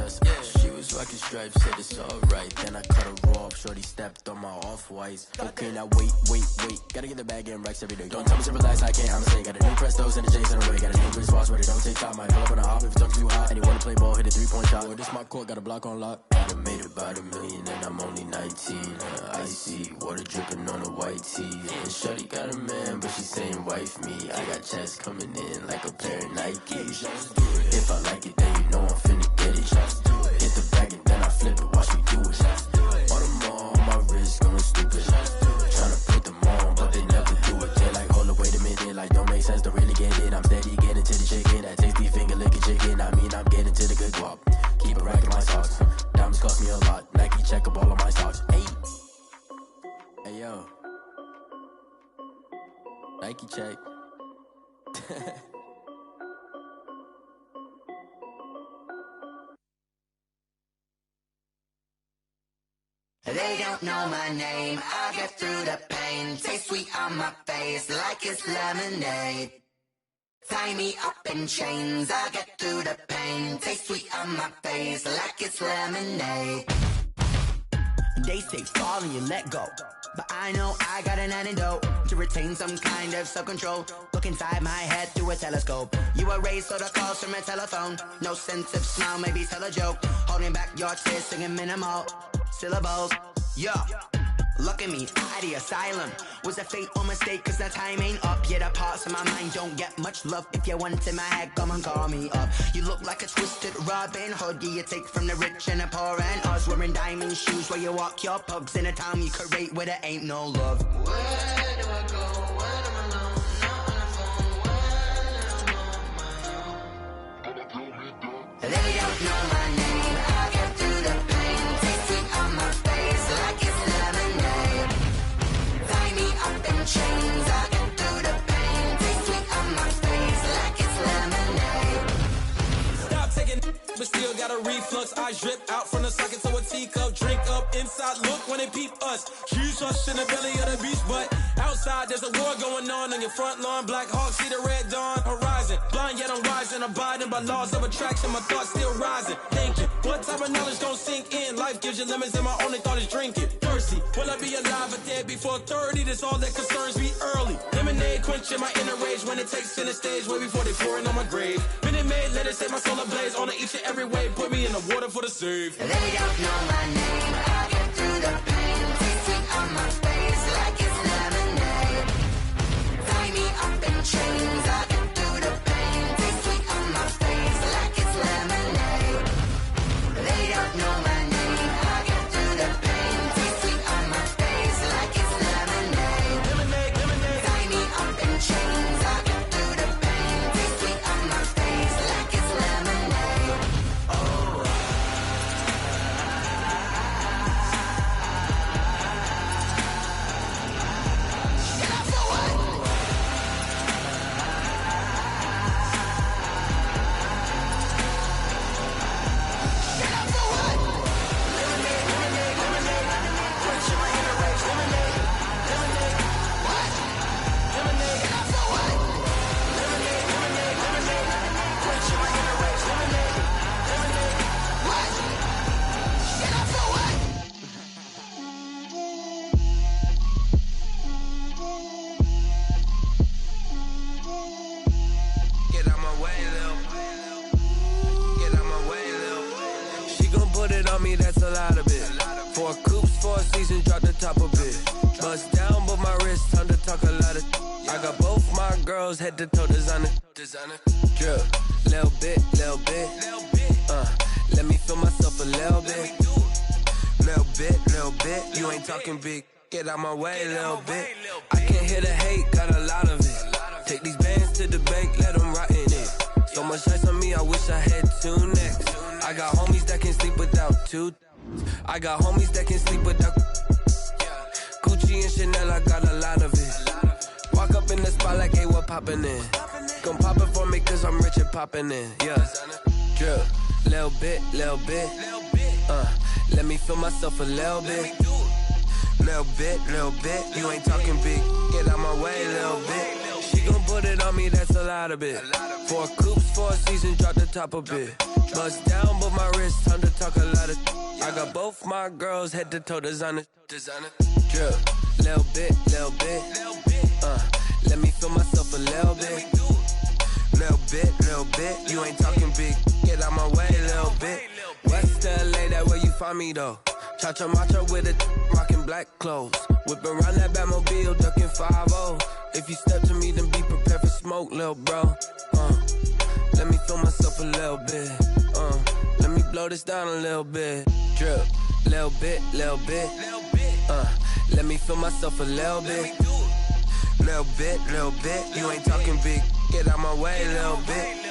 test. She was rocking stripes, said it's alright. Then I cut her off, shorty stepped on my off-whites. Okay, now wait. Gotta get the bag and racks every day. Don't tell me to relax, I can't, I'ma say. Got a new Prestos and the J's in the way. Got a new Chris Voss, but it don't take time. Might pull up on a hop if it's talking too hot. And you wanna play ball, hit a 3-point shot. Or this my court, got a block on lock. I done made about $1 million and I'm only 19. Icy, water dripping on a white tee. And shorty got a man, but she saying wife me. I got checks coming in like a pair of Nikes. If I like it, then you know I'm finna get it. Hit the bag and then I flip it, watch me do it. On them all, my wrist going stupid. Tryna put them on, but they never do it. They like, hold up, wait a minute, like don't make sense to really get it. I'm steady getting to the chicken, that tasty finger licking chicken. I mean, I'm getting to the good guap. Keep a rack in my socks. Diamonds cost me a lot. Nike check up all of my stocks. Hey yo, Nike check. They don't know my name, I get through the pain. Taste sweet on my face like it's lemonade. Tie me up in chains, I get through the pain. Taste sweet on my face like it's lemonade. They say fall and you let go, but I know I got an antidote to retain some kind of self-control. Look inside my head through a telescope. You erase all the calls from a telephone. No sense of smile, maybe tell a joke. Holding back your tears, singing minimal syllables. Yeah, look at me, at the asylum. Was a fate or mistake, cause the time ain't up. Yet the parts of my mind don't get much love. If you want in my head, come and call me up. You look like a twisted Robin Hood. You take from the rich and the poor and us. Wearing diamond shoes where you walk your pugs. In a town you create where there ain't no love. Where do I go when I'm alone? Not on the phone when I'm on my own. They don't know my name, I get through the pain. Taste sweet on my face like it's lemonade. Tie me up in chains, I get through the pain. Taste sweet on my face like it's lemonade. Stop taking but still got a reflux. I drip out from the socket to a teacup. Drink up inside, look when they peep us. Huge us in the belly of the beach, but outside there's a war going on your front lawn. Black Hawk, see the red dawn horizon. Blind yet I'm rising, abiding by laws of attraction. My thoughts still rising. Thinking, what type of knowledge gon' sink in? Life gives you lemons and my only thought is drinking. Thirsty, will I be alive or dead before 30? That's all that concerns me early. Lemonade quenching my inner rage when it takes center stage way before they pour it on my grave. Minute Maid, let it set my soul ablaze on each and every way. Put me in the water for the save. They don't know my name, I get through the pain. Taste sweet on my face like it's lemonade. Tie me up in chains, I get through the pain. Taste sweet on my face like it's lemonade. They don't know my name, I get through the pain. Taste sweet on my face like it's lemonade. Lemonade. Tie me up in chains, I get through the pain. Taste sweet on my face like it's lemonade. Oh. That's a lot of it. 4 coops, 4 seasons, drop the top of it. Bust down, but my wrist, time to talk a lot of. I got both my girls, head to toe designer. Drip, little bit. Let me feel myself a little bit. Little bit. You ain't talking big. Get out my way, little bit. I can't hear the hate, got a lot of it. Take these bands to the bank, let them rot in it. So much ice on me, I wish I had 2 necks. I got homies that can sleep without 2. I got homies that can sleep without Gucci and Chanel, I got a lot of it. Walk up in the spot like, hey, what poppin' in? Gon' pop it for me cause I'm rich and poppin' in. Yeah, drip, little bit. Let me feel myself a little bit. Little bit. You ain't talking big. Get out my way, little bit. She gon' put put it on me, that's a lot of it. 4 coops, 4 seasons, drop the top a bit. Bust down, but my wrist, time to talk a lot of. I got both my girls head to toe designer. Drip, little bit. Let me feel myself a little bit. Little bit. You ain't talking big. Get out my way, little bit. West LA, that where you find me though. Cha-cha matcha with a rockin' black clothes. Whip around that Batmobile, ducking 5-0. If you step to me, then be prepared for smoke, little bro. Let me feel myself a little bit. Let me blow this down a little bit. Drip, little bit. Let me feel myself a little bit. Little bit. You ain't talking big. Get out my way, little bit.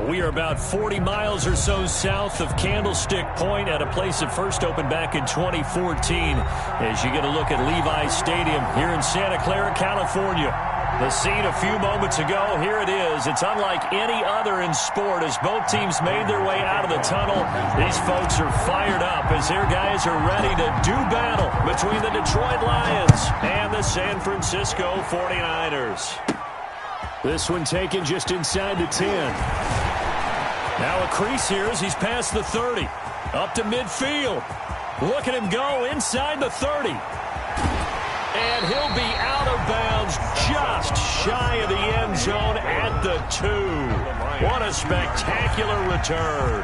We are about 40 miles or so south of Candlestick Point at a place that first opened back in 2014 as you get a look at Levi's Stadium here in Santa Clara, California. The scene a few moments ago, here it is. It's unlike any other in sport as both teams made their way out of the tunnel. These folks are fired up as their guys are ready to do battle between the Detroit Lions and the San Francisco 49ers. This one taken just inside the 10. Now a crease here as he's past the 30. Up to midfield. Look at him go inside the 30. And he'll be out of bounds just shy of the end zone at the 2. What a spectacular return.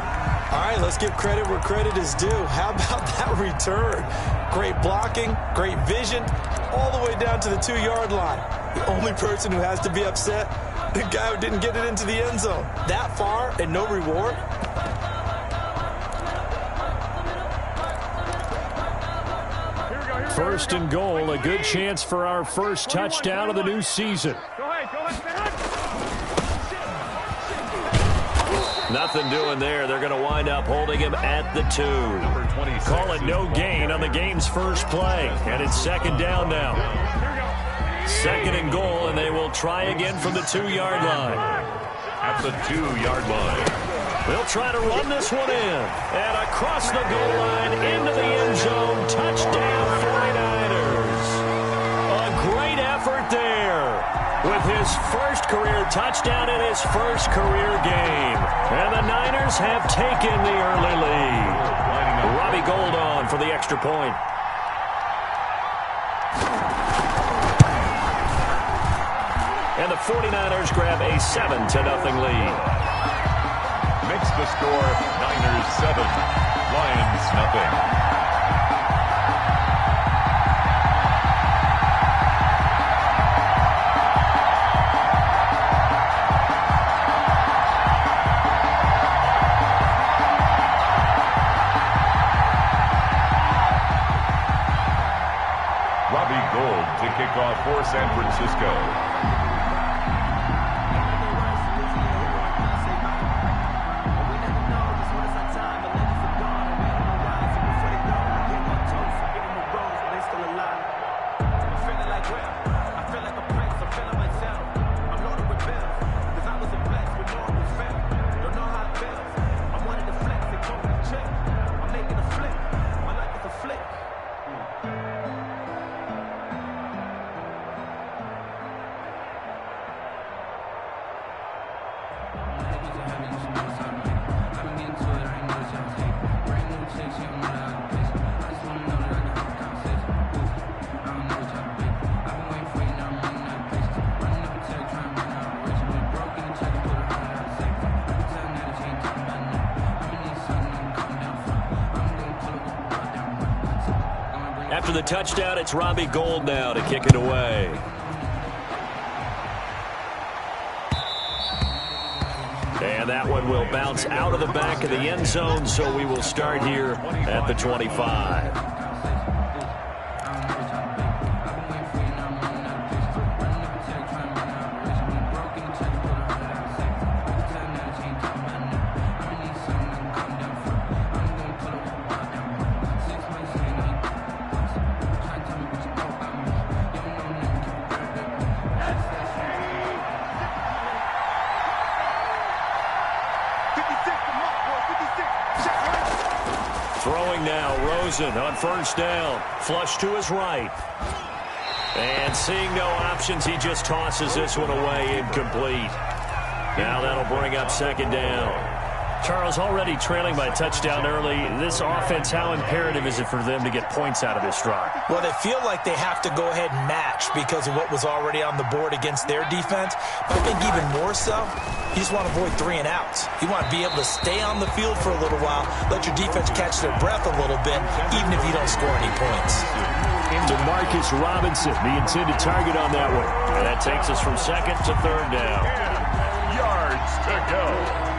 All right, let's give credit where credit is due. How about that return? Great blocking, great vision, all the way down to the 2-yard line. The only person who has to be upset, the guy who didn't get it into the end zone. That far and no reward? First and goal, a good chance for our first touchdown of the new season. Nothing doing there. They're going to wind up holding him at the 2. Call it no gain on the game's first play. And it's second down now. Second and goal, and they will try again from the 2-yard line. At the 2-yard line. They'll try to run this one in. And across the goal line into the end zone. Touchdown 49ers. A great effort there with his first career touchdown in his first career game. And the Niners have taken the early lead. Robbie Gould on for the extra point. and the 49ers grab a 7-0 lead. Makes the score Niners 7, Lions nothing. To kick off for San Francisco. After the touchdown, it's Robbie Gould now to kick it away. And that one will bounce out of the back of the end zone, so we will start here at the 25. Throwing now, Rosen on first down. Flush to his right. And seeing no options, he just tosses this one away, incomplete. Now that'll bring up second down. Charles, already trailing by a touchdown early. This offense, how imperative is it for them to get points out of this drive? Well, they feel like they have to go ahead and match because of what was already on the board against their defense. But I think even more so, you just want to avoid 3 and outs. You want to be able to stay on the field for a little while, let your defense catch their breath a little bit, even if you don't score any points. Demarcus Robinson, the intended target on that one. And that takes us from second to third down. 10 yards to go.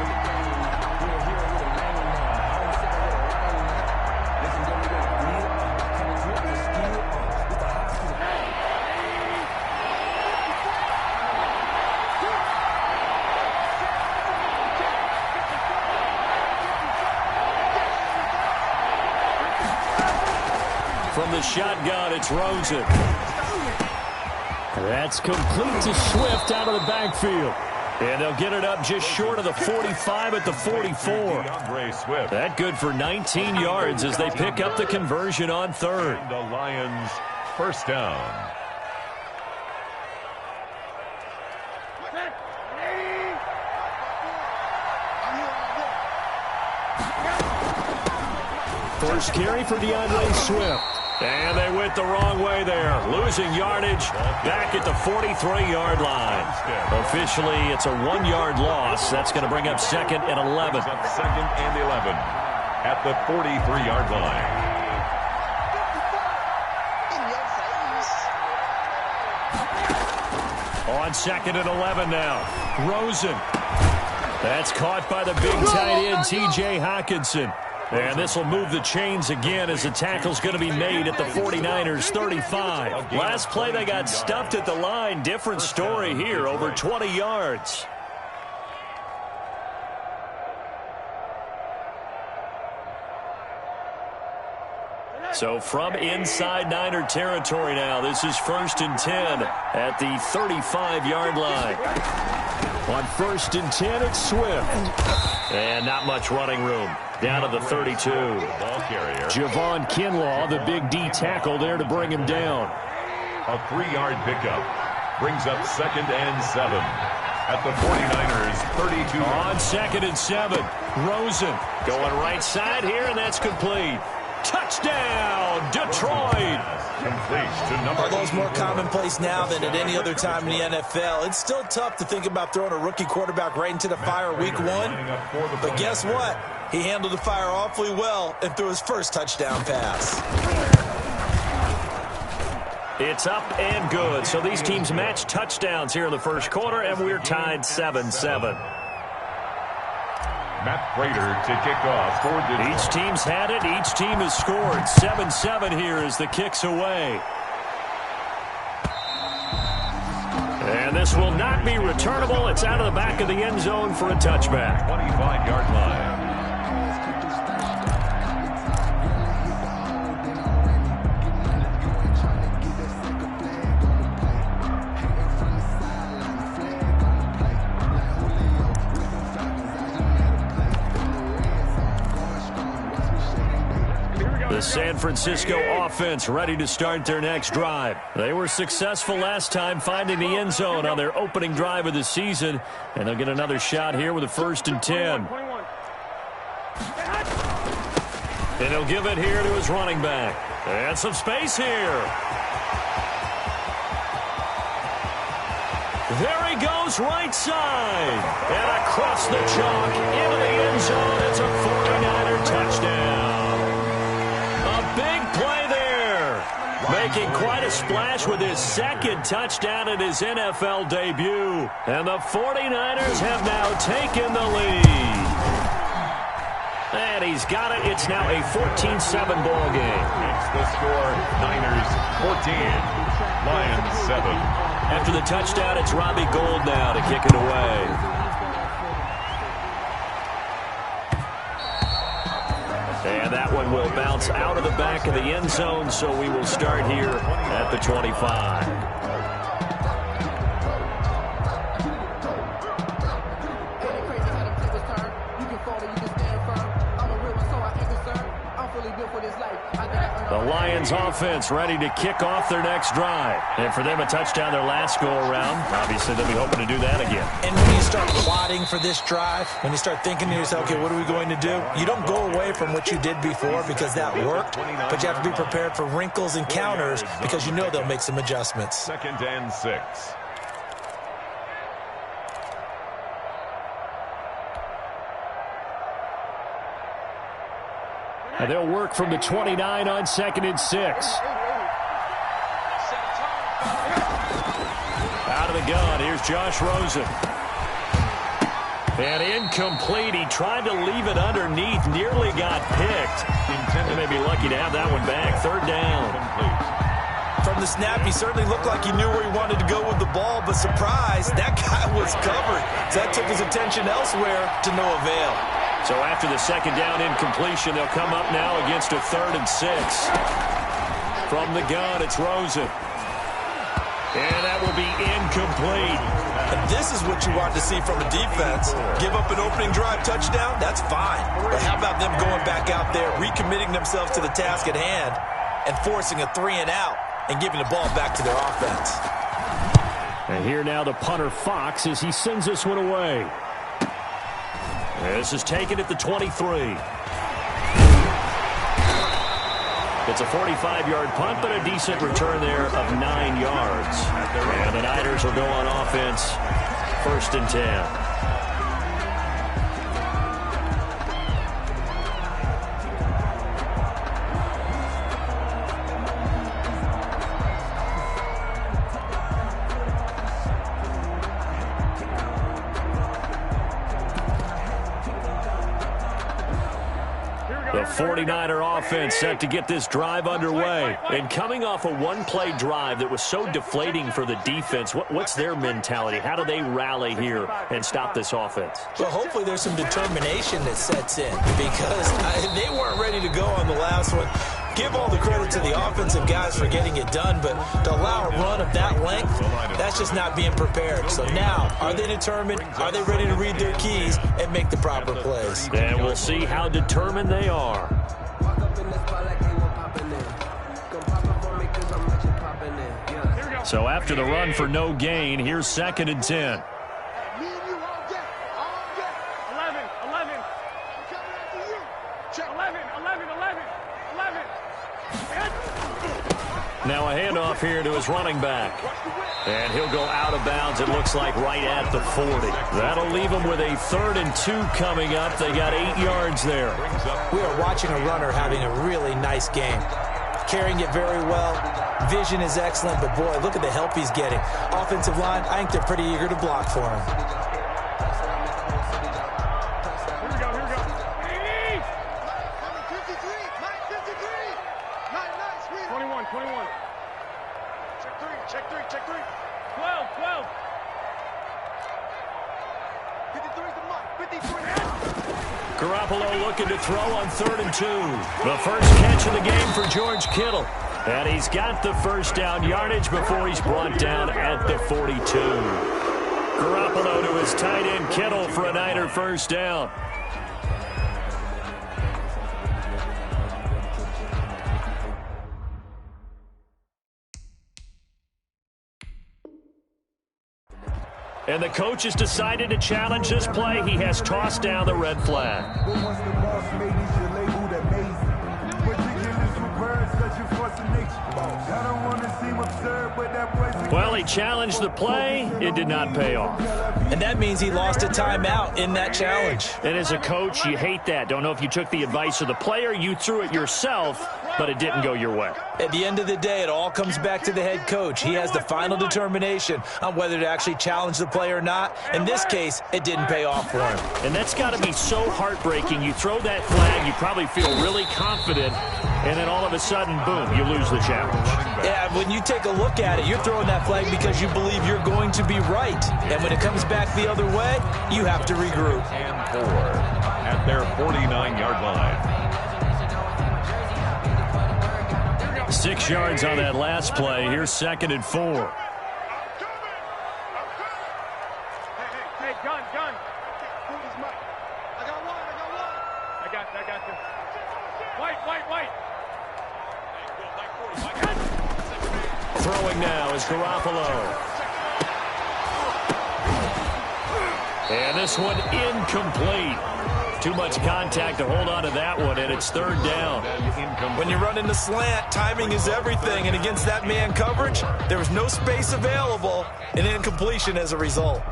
From the shotgun, it's Rosen. That's complete to Swift out of the backfield. And they'll get it up just short of the 45 at the 44. That good for 19 yards as they pick up the conversion on third. The Lions first down. First carry for DeAndre Swift. And they went the wrong way there. Losing yardage back at the 43-yard line. Officially, it's a 1-yard loss. That's going to bring up second and 11. Second and 11 at the 43-yard line. On second and 11 now. Rosen. That's caught by the big tight end, T.J. Hockenson. And this will move the chains again as the tackle's going to be made at the 49ers 35. Last play they got stuffed at the line. Different story here, over 20 yards. So from inside Niner territory now, this is 1st and 10 at the 35-yard line. On 1st and 10, it's Swift. And not much running room. Down to the 32. Ball carrier. Javon Kinlaw, the big D tackle there to bring him down. A 3-yard pickup brings up 2nd and 7 at the 49ers 32. On 2nd and 7, Rosen going right side here, and that's complete. Touchdown, Detroit. Complete. to number Although it's more commonplace now than at any other time in the NFL, it's still tough to think about throwing a rookie quarterback right into the fire week one. But guess what? He handled the fire awfully well and threw his first touchdown pass. It's up and good. So these teams match touchdowns here in the first quarter, and we're tied 7-7. Matt Prater to kick off for Detroit. Each team's had it. Each team has scored. 7-7 here as the kick's away. And this will not be returnable. It's out of the back of the end zone for a touchback. 25-yard line. The San Francisco offense ready to start their next drive. They were successful last time finding the end zone on their opening drive of the season, and they'll get another shot here with a 1st and 10. And he'll give it here to his running back. And some space here. There he goes, right side. And across the chalk into the end zone. It's a 49er touchdown. Making quite a splash with his second touchdown in his NFL debut. And the 49ers have now taken the lead. And he's got it. It's now a 14-7 ball game. It's the score, Niners 14, Lions 7. After the touchdown, it's Robbie Gould now to kick it away. And that one will bounce out of the back of the end zone, so we will start here at the 25. The Lions offense ready to kick off their next drive. And for them, a touchdown their last go-around. Obviously, they'll be hoping to do that again. And when you start plotting for this drive, when you start thinking to yourself, okay, what are we going to do? You don't go away from what you did before because that worked, but you have to be prepared for wrinkles and counters because you know they'll make some adjustments. 2nd and 6. And they'll work from the 29 on 2nd and 6. Out of the gun, here's Josh Rosen. And incomplete. He tried to leave it underneath, nearly got picked. They may be lucky to have that one back. 3rd down. From the snap, he certainly looked like he knew where he wanted to go with the ball, but surprise, that guy was covered. So that took his attention elsewhere to no avail. So after the 2nd down incompletion, they'll come up now against a 3rd and 6. From the gun, it's Rosen. And that will be incomplete. And this is what you want to see from a defense. Give up an opening drive touchdown, that's fine. But how about them going back out there, recommitting themselves to the task at hand, and forcing a 3-and-out and giving the ball back to their offense. And here now the punter Fox as he sends this one away. This is taken at the 23. It's a 45-yard punt, but a decent return there of 9 yards. And the Niners will go on offense, 1st and 10. The 49er offense set to get this drive underway. And coming off a one-play drive that was so deflating for the defense, what's their mentality? How do they rally here and stop this offense? Well, hopefully there's some determination that sets in because they weren't ready to go on the last one. Give all the credit to the offensive guys for getting it done, but to allow a run of that length, that's just not being prepared. So now, are they determined? Are they ready to read their keys and make the proper plays? And we'll see how determined they are. So after the run for no gain, here's 2nd and 10. Now a handoff here to his running back. And he'll go out of bounds, it looks like, right at the 40. That'll leave him with a 3rd and 2 coming up. They got 8 yards there. We are watching a runner having a really nice game. Carrying it very well. Vision is excellent, but boy, look at the help he's getting. Offensive line, I think they're pretty eager to block for him. Here we go. 21. Check 3. 12. 53's the mark. 53. Garoppolo looking to throw on 3rd and 2. The first catch of the game for George Kittle. And he's got the first down yardage before he's brought down at the 42. Garoppolo to his tight end Kittle for a Niner first down. And the coach has decided to challenge this play. He has tossed down the red flag. Well, he challenged the play. It did not pay off. And that means he lost a timeout in that challenge. And as a coach, you hate that. Don't know if you took the advice of the player, you threw it yourself, but it didn't go your way. At the end of the day, it all comes back to the head coach. He has the final determination on whether to actually challenge the play or not. In this case, it didn't pay off for him. And that's got to be so heartbreaking. You throw that flag, you probably feel really confident, and then all of a sudden, boom, you lose the challenge. Yeah, when you take a look at it, you're throwing that flag because you believe you're going to be right. And when it comes back the other way, you have to regroup. And 4 at their 49-yard line. 6 yards on that last play. Here's 2nd and 4. Hey, gun. Who's Mike? I got one. I got this. White. Throwing now is Garoppolo. And this one incomplete. Too much contact to hold on to that one, and it's 3rd down. When you run in the slant, timing is everything, and against that man coverage, there was no space available, and incompletion as a result.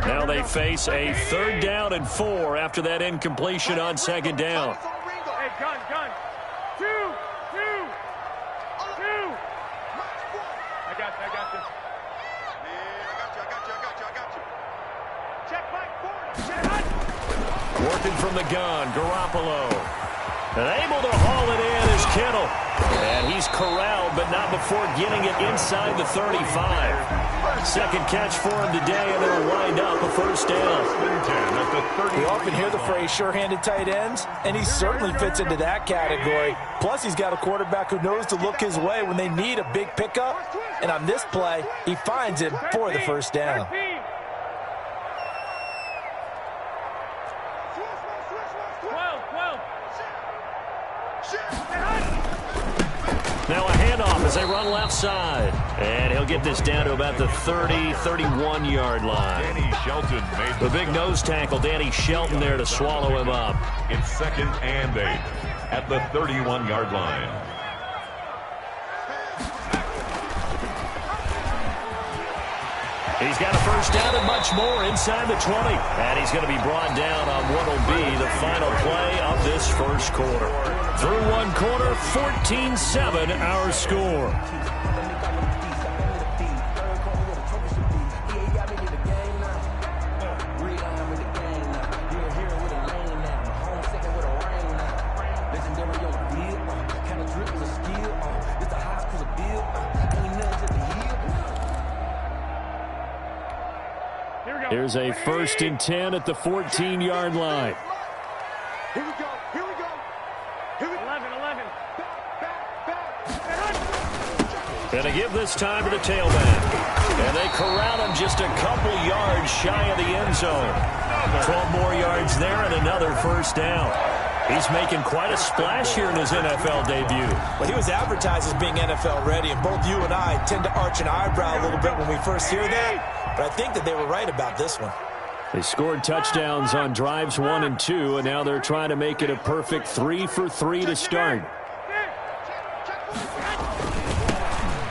Now they face a 3rd down and 4 after that incompletion on 2nd down. Hey, gun. 2. I got this. I got you. Check Mike forward. Working from the gun, Garoppolo. And able to haul it in is Kittle. And he's corralled, but not before getting it inside the 35. Second catch for him today, and it'll wind up a first down. We often hear the phrase sure-handed tight ends, and he certainly fits into that category. Plus, he's got a quarterback who knows to look his way when they need a big pickup. And on this play, he finds it for the first down. Now a handoff as they run left side. And he'll get this down to about the 30, 31-yard line. Danny Shelton made the big nose tackle, Danny Shelton, there to swallow him up. It's 2nd and 8 at the 31-yard line. He's got a first down and much more inside the 20. And he's going to be brought down on what will be the final play of this first quarter. Through one quarter, 14-7 our score. Here's a 1st and 10 at the 14-yard line. Here we go. 11. And they give this time to the tailback. And they corral him just a couple yards shy of the end zone. 12 more yards there and another first down. He's making quite a splash here in his NFL debut. But he was advertised as being NFL ready, and both you and I tend to arch an eyebrow a little bit when we first hear that. But I think that they were right about this one. They scored touchdowns on drives 1 and 2, and now they're trying to make it a perfect 3 for 3 to start.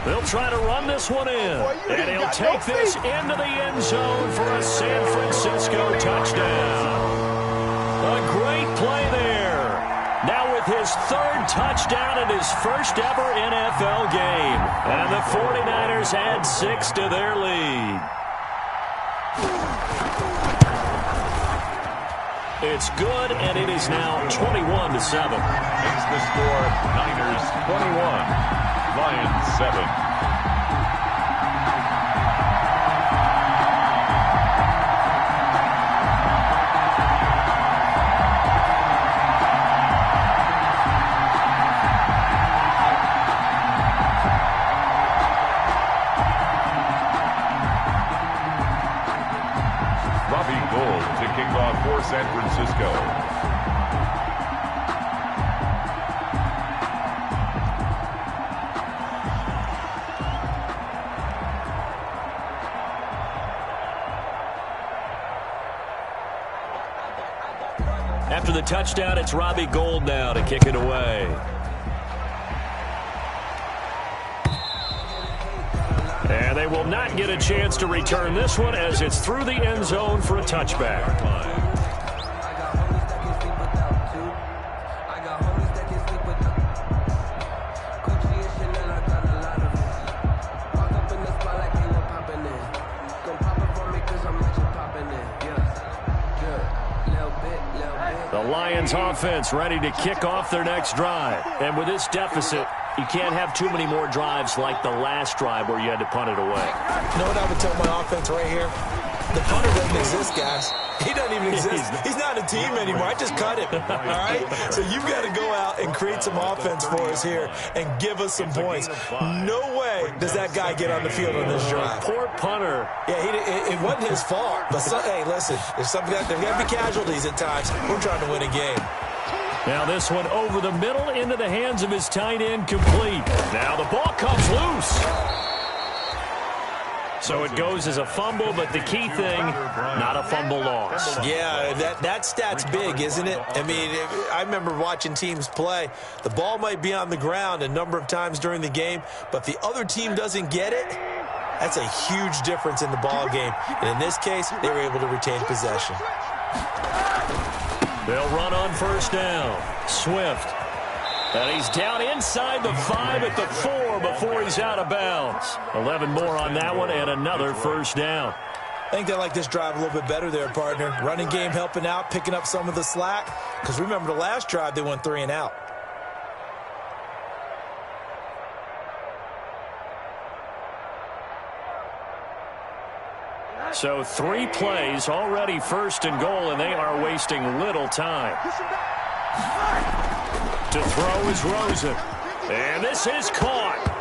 They'll try to run this one in. And he'll take this into the end zone for a San Francisco touchdown. A great play there. Now with his third touchdown in his first ever NFL game. And the 49ers add 6 to their lead. It's good, and it is now 21-7. Makes the score Niners 21. Lions 7. Robbie Gould to kick off for San Francisco. After the touchdown, it's Robbie Gould now to kick it away. And they will not get a chance to return this one as it's through the end zone for a touchback. Lions offense ready to kick off their next drive. And with this deficit, you can't have too many more drives like the last drive where you had to punt it away. You know what I would tell my offense right here? The punter doesn't exist, guys. He doesn't even exist. He's not a team anymore. I just cut him. All right? So you've got to go out and create some offense for us here and give us some points. No way does that guy get on the field on this drive. Poor punter. Yeah, it wasn't his fault. But, hey, listen, there's got to be casualties at times. We're trying to win a game. Now this one over the middle into the hands of his tight end, complete. Now the ball comes loose. So it goes as a fumble, but the key thing, not a fumble loss. Yeah, that stat's big, isn't it? I mean, I remember watching teams play. The ball might be on the ground a number of times during the game, but if the other team doesn't get it, that's a huge difference in the ball game. And in this case, they were able to retain possession. They'll run on first down. Swift. And he's down inside the 5 at the 4 before he's out of bounds. 11 more on that one and another first down. I think they like this drive a little bit better there, partner. Running game helping out, picking up some of the slack. Because remember the last drive, they went 3 and out. So 3 plays, already first and goal, and they are wasting little time. To throw is Rosen. And this is caught.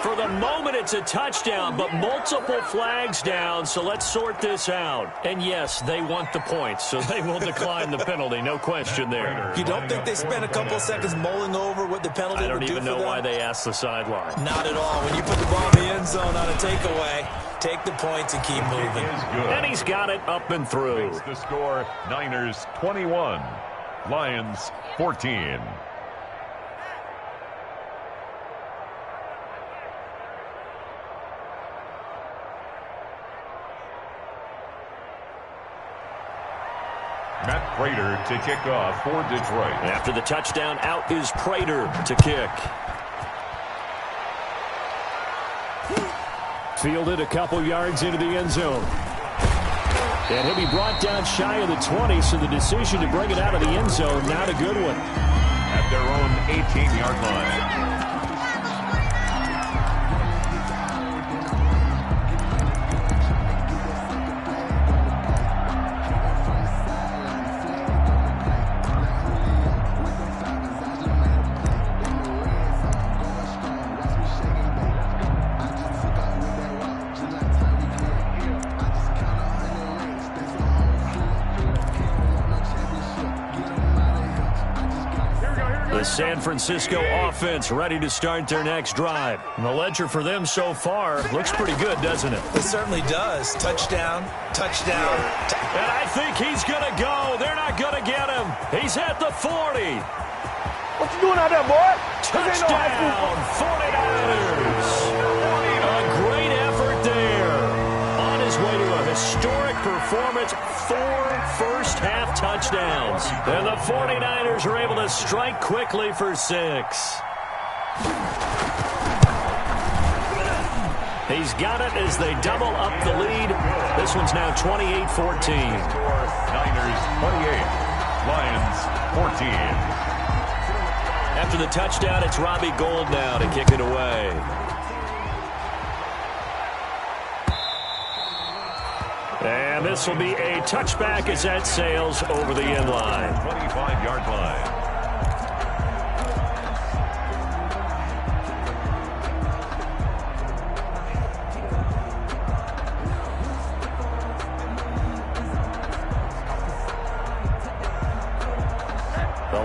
For the moment, it's a touchdown, but multiple flags down, so let's sort this out. And, yes, they want the points, so they will decline the penalty. No question there. You don't think they spent a couple of seconds mulling over what the penalty would do for them? I don't even know why they asked the sideline. Not at all. When you put the ball in the end zone on a takeaway, take the points and keep moving. And he's got it up and through. Makes the score Niners 21, Lions 14. Matt Prater to kick off for Detroit. After the touchdown, out is Prater to kick. Fielded a couple yards into the end zone. And he'll be brought down shy of the 20, so the decision to bring it out of the end zone, not a good one. At their own 18-yard line. The San Francisco offense ready to start their next drive. And the ledger for them so far looks pretty good, doesn't it? It certainly does. Touchdown, touchdown. And I think he's going to go. They're not going to get him. He's at the 40. What you doing out there, boy? Touchdown, 49ers. A great effort there. On his way to a historic performance, 4 first-half touchdowns. And the 49ers are able to strike quickly for 6. He's got it as they double up the lead. This one's now 28-14. Niners 28, Lions 14. After the touchdown, it's Robbie Gould now to kick it away. And this will be a touchback as that sails over the end line. 25-yard line.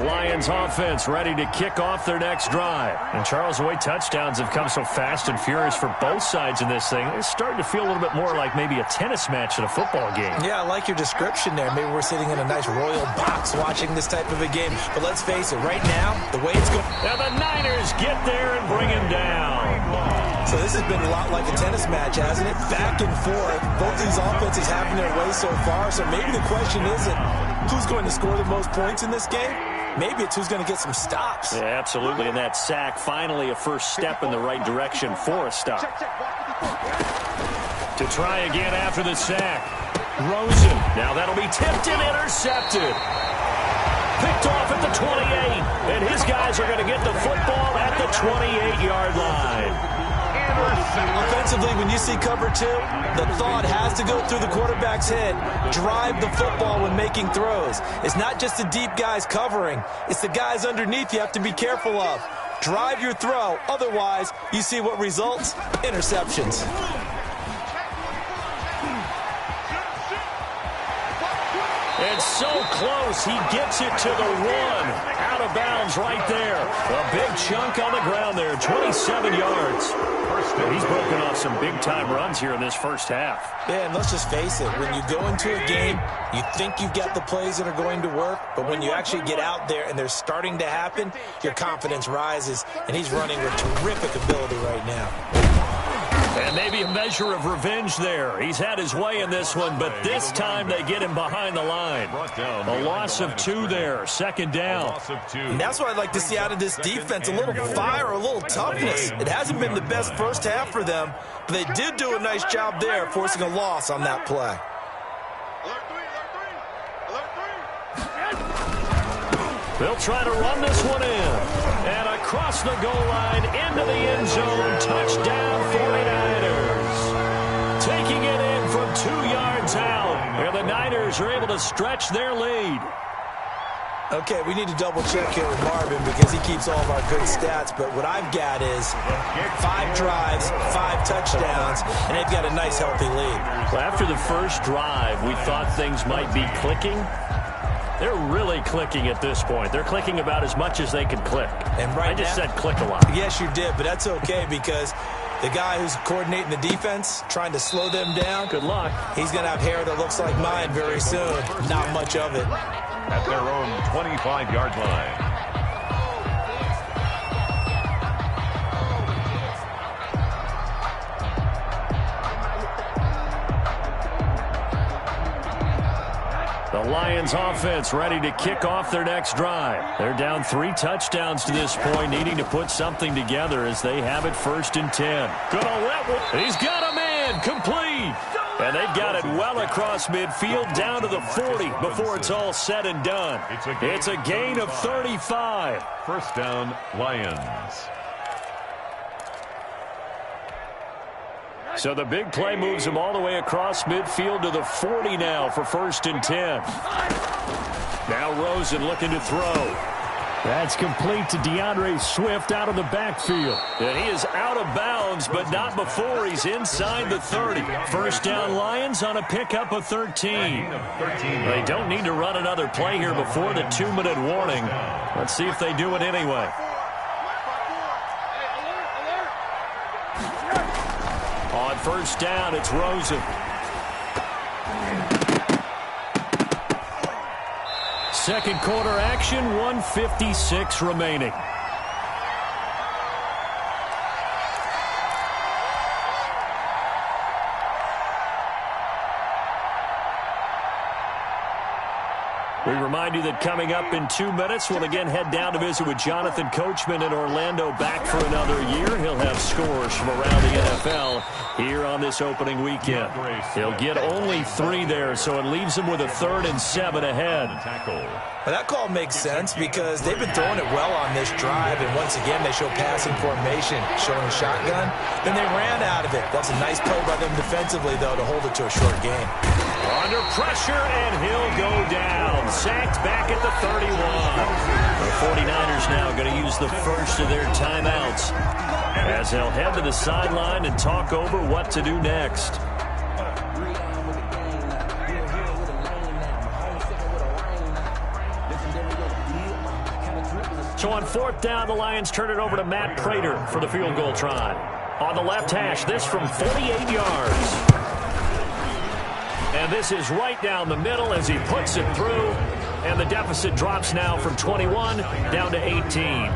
Lions offense ready to kick off their next drive. And Charles, the way touchdowns have come so fast and furious for both sides in this thing, it's starting to feel a little bit more like maybe a tennis match at a football game. Yeah, I like your description there. Maybe we're sitting in a nice royal box watching this type of a game. But let's face it, right now, the way it's going... Now the Niners get there and bring him down. So this has been a lot like a tennis match, hasn't it? Back and forth. Both these offenses having their way so far. So maybe the question isn't who's going to score the most points in this game. Maybe it's who's going to get some stops. Yeah, absolutely. And that sack, finally a first step in the right direction for a stop. To try again after the sack. Rosen. Now that'll be tipped and intercepted. Picked off at the 28. And his guys are going to get the football at the 28-yard line. Offensively, when you see cover 2, the thought has to go through the quarterback's head. Drive the football when making throws. It's not just the deep guys covering. It's the guys underneath you have to be careful of. Drive your throw. Otherwise, you see what results? Interceptions. It's so close. He gets it to the 1. Out of bounds right there. A big chunk on the ground there. 27 yards. He's broken off some big-time runs here in this first half. Yeah, and let's just face it. When you go into a game, you think you've got the plays that are going to work, but when you actually get out there and they're starting to happen, your confidence rises, and he's running with terrific ability right now. And maybe a measure of revenge there. He's had his way in this one, but this time they get him behind the line. A loss of 2 there, second down. And that's what I'd like to see out of this defense, a little fire, a little toughness. It hasn't been the best first half for them, but they did do a nice job there, forcing a loss on that play. They'll try to run this one in. And across the goal line, into the end zone, touchdown 49ers. Taking it in from 2 yards out. And the Niners are able to stretch their lead. Okay, we need to double-check here with Marvin because he keeps all of our good stats. But what I've got is 5 drives, 5 touchdowns, and they've got a nice, healthy lead. Well, after the first drive, we thought things might be clicking. They're really clicking at this point. They're clicking about as much as they can click. And right I just now, said click a lot. Yes, you did, but that's okay because the guy who's coordinating the defense, trying to slow them down, good luck. He's going to have hair that looks like mine very soon. Not much of it. At their own 25-yard line. The Lions offense ready to kick off their next drive. They're down 3 touchdowns to this point, needing to put something together as they have it 1st and 10. He's got a man, complete. And they've got it well across midfield down to the 40 before it's all said and done. It's a gain of 35. First down, Lions. So the big play moves him all the way across midfield to the 40 now for 1st and 10. Now Rosen looking to throw. That's complete to DeAndre Swift out of the backfield. And he is out of bounds, but not before he's inside the 30. First down Lions on a pickup of 13. They don't need to run another play here before the 2-minute warning. Let's see if they do it anyway. On first down, it's Second quarter action, 1:56 remaining. We remind you that coming up in 2 minutes, we'll again head down to visit with Jonathan Coachman in Orlando, back for another year. He'll have scores from around the NFL here on this opening weekend. He'll get only 3 there, so it leaves him with a 3rd and 7 ahead. Well, that call makes sense because they've been throwing it well on this drive, and once again they show passing formation, showing shotgun. Then they ran out of it. That's a nice play by them defensively, though, to hold it to a short game. Under pressure, and he'll go down. Sacked back at the 31. The 49ers now going to use the first of their timeouts as they'll head to the sideline and talk over what to do next. So on 4th down, the Lions turn it over to Matt Prater for the field goal try. On the left hash, this from 48 yards. And this is right down the middle as he puts it through. And the deficit drops now from 21 down to 18.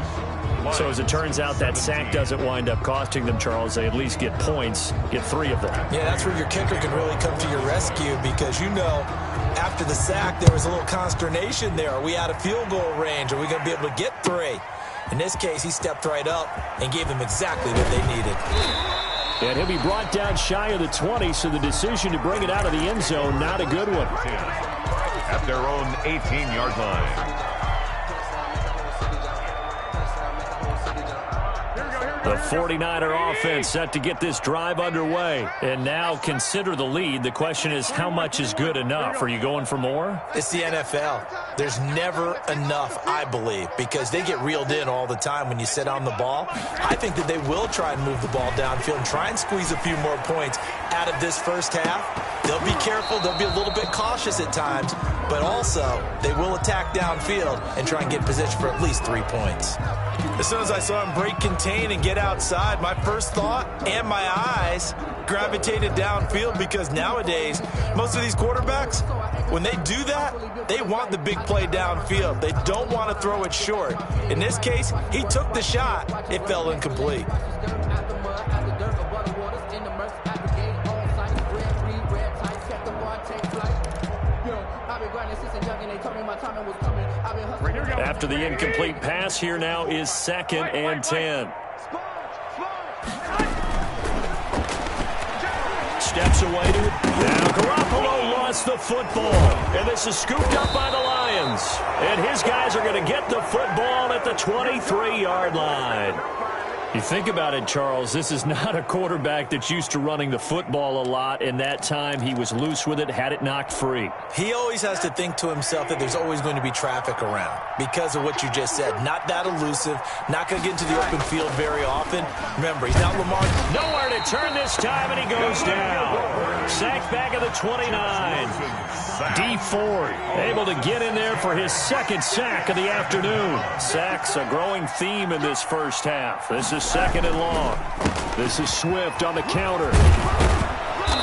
So as it turns out, that sack doesn't wind up costing them, Charles. They at least get points, get 3 of them. Yeah, that's where your kicker can really come to your rescue because, you know, after the sack, there was a little consternation there. Are we out of field goal range? Are we going to be able to get 3? In this case, he stepped right up and gave them exactly what they needed. And he'll be brought down shy of the 20, so the decision to bring it out of the end zone, not a good one. At their own 18-yard line. The 49er offense set to get this drive underway. And now consider the lead. The question is, how much is good enough? Are you going for more? It's the NFL. There's never enough, I believe, because they get reeled in all the time when you sit on the ball. I think that they will try and move the ball downfield and try and squeeze a few more points out of this first half. They'll be careful. They'll be a little bit cautious at times, but also they will attack downfield and try and get position for at least 3 points. As soon as I saw him break contain and get outside, my first thought and my eyes gravitated downfield because nowadays, most of these quarterbacks, when they do that, they want the big play downfield. They don't want to throw it short. In this case, he took the shot. It fell incomplete. After the incomplete pass, here now is 2nd and 10. Steps away to it. Now Garoppolo lost the football. And this is scooped up by the Lions. And his guys are going to get the football at the 23-yard line. You think about it, Charles, this is not a quarterback that's used to running the football a lot, and that time he was loose with it, had it knocked free. He always has to think to himself that there's always going to be traffic around because of what you just said. Not that elusive, not going to get into the open field very often. Remember, he's not Lamar. Nowhere to turn this time, and he goes down. Sacked back at the 29. D Ford able to get in there for his 2nd sack of the afternoon. Sacks a growing theme in this first half. This is 2nd and long. This is Swift on the counter.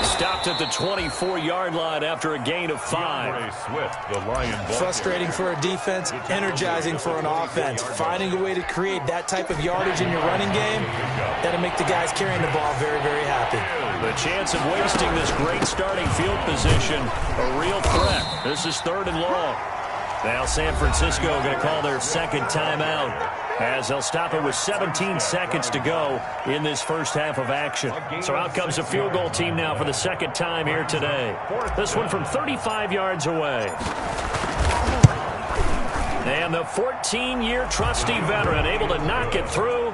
Stopped at the 24-yard line after a gain of 5. Swift, the Lion ball. Frustrating for a defense, energizing for an offense. Finding a way to create that type of yardage in your running game, that'll make the guys carrying the ball very, very happy. The chance of wasting this great starting field position, a real threat. This is 3rd and long. Now San Francisco going to call their 2nd timeout as they'll stop it with 17 seconds to go in this first half of action. So out comes a field goal team now for the 2nd time here today. This one from 35 yards away. And the 14-year trusty veteran able to knock it through,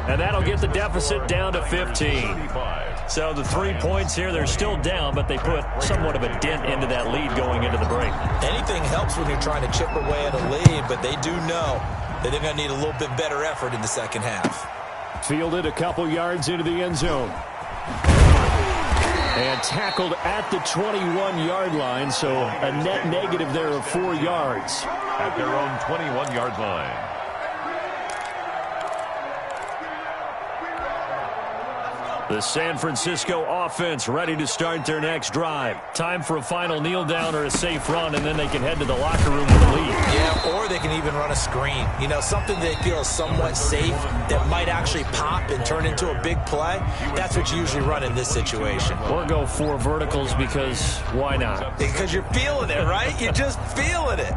and that'll get the deficit down to 15. So the 3 points here, they're still down, but they put somewhat of a dent into that lead going into the break. Anything helps when you're trying to chip away at a lead, but they do know that they're going to need a little bit better effort in the second half. Fielded a couple yards into the end zone. And tackled at the 21-yard line, so a net negative there of 4 yards. At their own 21-yard line. The San Francisco offense ready to start their next drive. Time for a final kneel down or a safe run, and then they can head to the locker room with a lead. Yeah, or they can even run a screen. You know, something they feel is somewhat safe that might actually pop and turn into a big play. That's what you usually run in this situation. Or go 4 verticals because why not? Because you're feeling it, right? You're just feeling it.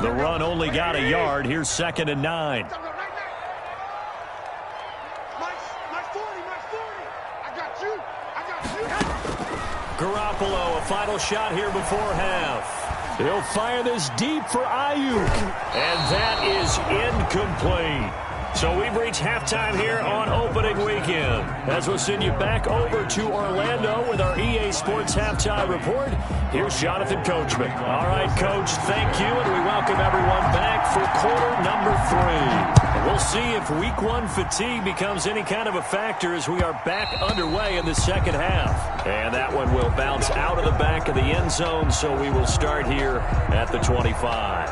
The run only got a yard. Here's 2nd and 9. My 40, my 40. I got you. Garoppolo, a final shot here before half. He'll fire this deep for Ayuk. And that is incomplete. So we've reached halftime here on opening weekend. As we'll send you back over to Orlando with our EA Sports Halftime Report, here's Jonathan Coachman. All right, Coach, thank you, and we welcome everyone back for quarter number 3. And we'll see if Week 1 fatigue becomes any kind of a factor as we are back underway in the second half. And that one will bounce out of the back of the end zone, so we will start here at the 25.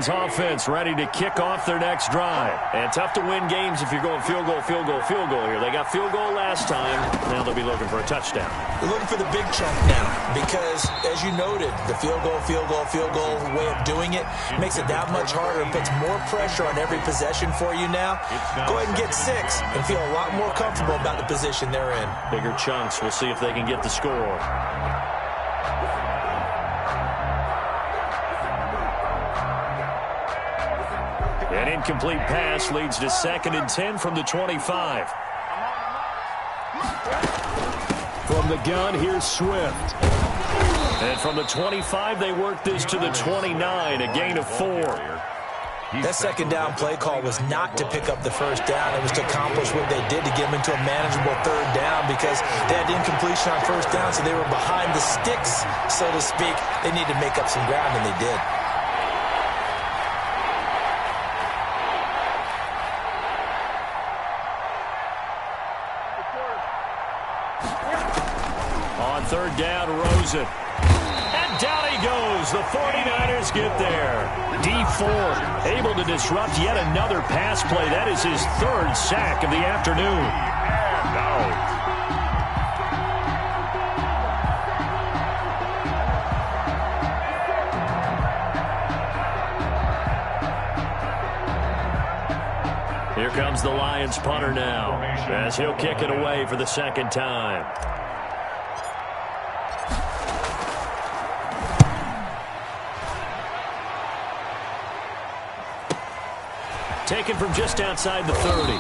Offense ready to kick off their next drive. And tough to win games if you're going field goal here. They got field goal last time. Now they'll be looking for a touchdown. They're looking for the big chunk now because, as you noted, the field goal way of doing it makes it that much harder and puts more pressure on every possession for you now. Go ahead and get 6 and feel a lot more comfortable about the position they're in. Bigger chunks. We'll see if they can get the score. An incomplete pass leads to 2nd and 10 from the 25. From the gun, here's Swift. And from the 25, they work this to the 29, a gain of 4. That second down play call was not to pick up the first down. It was to accomplish what they did to get them into a manageable third down because they had incompletion on first down, so they were behind the sticks, so to speak. They needed to make up some ground, and they did. Third down, Rosen. And down he goes. The 49ers get there. D Ford able to disrupt yet another pass play. That is his 3rd sack of the afternoon. And out. Here comes the Lions punter now as he'll kick it away for the 2nd time. Taken from just outside the 30.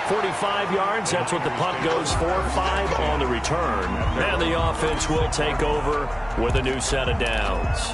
45 yards, that's what the punt goes for. 5 on the return. And the offense will take over with a new set of downs.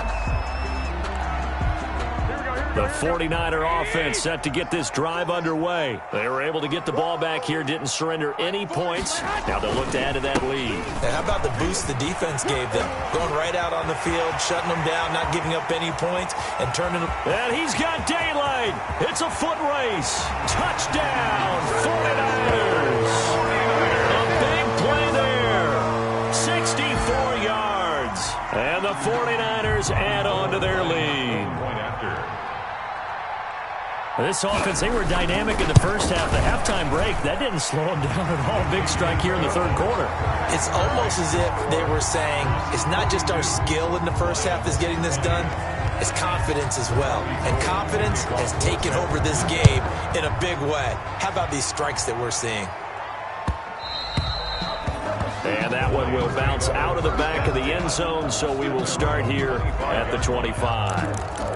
The 49er offense set to get this drive underway. They were able to get the ball back here, didn't surrender any points. Now they'll look to add to that lead. And how about the boost the defense gave them? Going right out on the field, shutting them down, not giving up any points, and turning them. And he's got daylight. It's a foot race. Touchdown, 49ers. A big play there. 64 yards. And the 49ers add on to their lead. This offense, they were dynamic in the first half. The halftime break, that didn't slow them down at all. Big strike here in the 3rd quarter. It's almost as if they were saying, it's not just our skill in the first half that's getting this done, it's confidence as well. And confidence has taken over this game in a big way. How about these strikes that we're seeing? And that one will bounce out of the back of the end zone, so we will start here at the 25.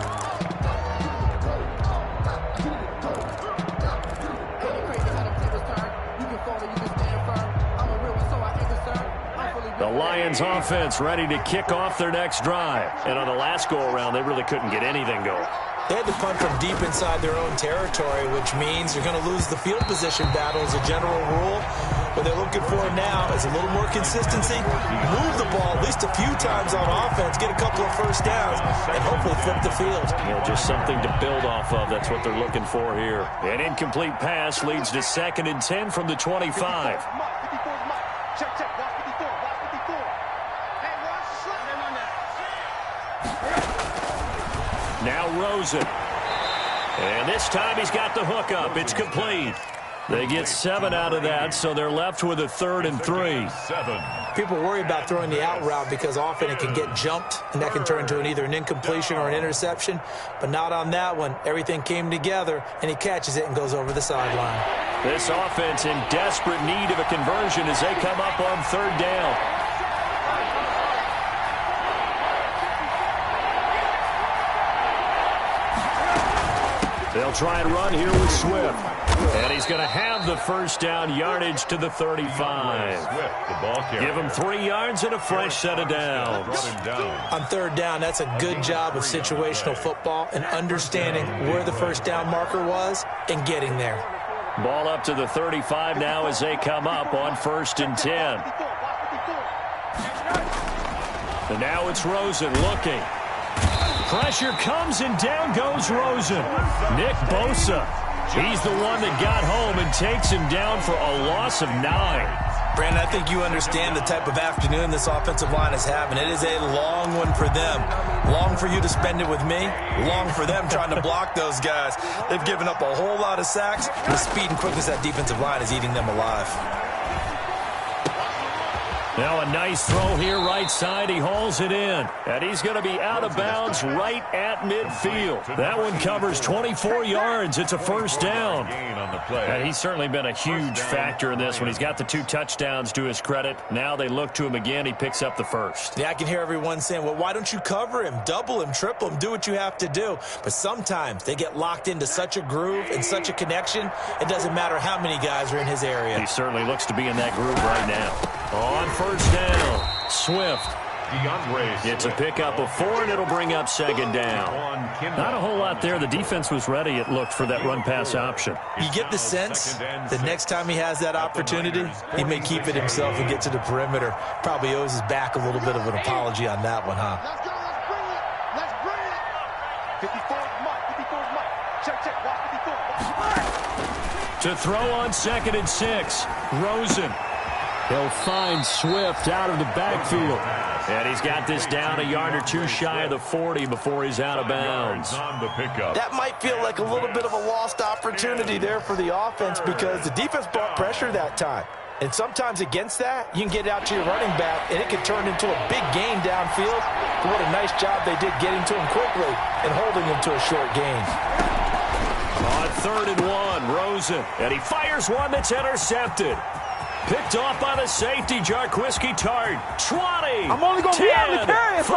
The Lions offense ready to kick off their next drive. And on the last go-around, they really couldn't get anything going. They had to punt from deep inside their own territory, which means you're going to lose the field position battle as a general rule. What they're looking for now is a little more consistency, move the ball at least a few times on offense, get a couple of first downs, and hopefully flip the field. Yeah, just something to build off of. That's what they're looking for here. An incomplete pass leads to 2nd and 10 from the 25. Now Rosen. And this time he's got the hook up. It's complete. They get 7 out of that, so they're left with a 3rd and 3. People worry about throwing the out route because often it can get jumped, and that can turn into either an incompletion or an interception. But not on that one. Everything came together, and he catches it and goes over the sideline. This offense in desperate need of a conversion as they come up on 3rd down. They'll try and run here with Swift. And he's going to have the first down yardage to the 35. Give him 3 yards and a fresh set of downs. On 3rd down, that's a good job of situational football and understanding where the first down marker was and getting there. Ball up to the 35 now as they come up on 1st and 10. And now it's Rosen looking. Pressure comes and down goes Rosen. Nick Bosa. He's the one that got home and takes him down for a loss of 9. Brandon, I think you understand the type of afternoon this offensive line is having. It is a long one for them. Long for you to spend it with me. Long for them trying to block those guys. They've given up a whole lot of sacks. The speed and quickness of that defensive line is eating them alive. Now a nice throw here right side. He hauls it in. And he's going to be out of bounds right at midfield. That one covers 24 yards. It's a first down. And he's certainly been a huge factor in this one. He's got the 2 touchdowns to his credit. Now they look to him again. He picks up the first. Yeah, I can hear everyone saying, well, why don't you cover him? Double him, triple him, do what you have to do. But sometimes they get locked into such a groove and such a connection, it doesn't matter how many guys are in his area. He certainly looks to be in that groove right now. On first down, Swift. It's a pickup of 4, and it'll bring up 2nd down. Not a whole lot there. The defense was ready, it looked, for that run-pass option. You get the sense the next time he has that opportunity, he may keep it himself and get to the perimeter. Probably owes his back a little bit of an apology on that one, huh? Let's go, let's bring it. 54's Mike. Check, watch 54. To throw on 2nd and 6, Rosen. He'll find Swift out of the backfield. And he's got this down a yard or 2 shy of the 40 before he's out of bounds. That might feel like a little bit of a lost opportunity there for the offense because the defense brought pressure that time. And sometimes against that, you can get out to your running back, and it can turn into a big gain downfield. But what a nice job they did getting to him quickly and holding him to a short gain. On 3rd and 1, Rosen. And he fires one that's intercepted. Picked off by the safety, Jarquiski Tart. 20. I'm only going to be able to carry it, 5,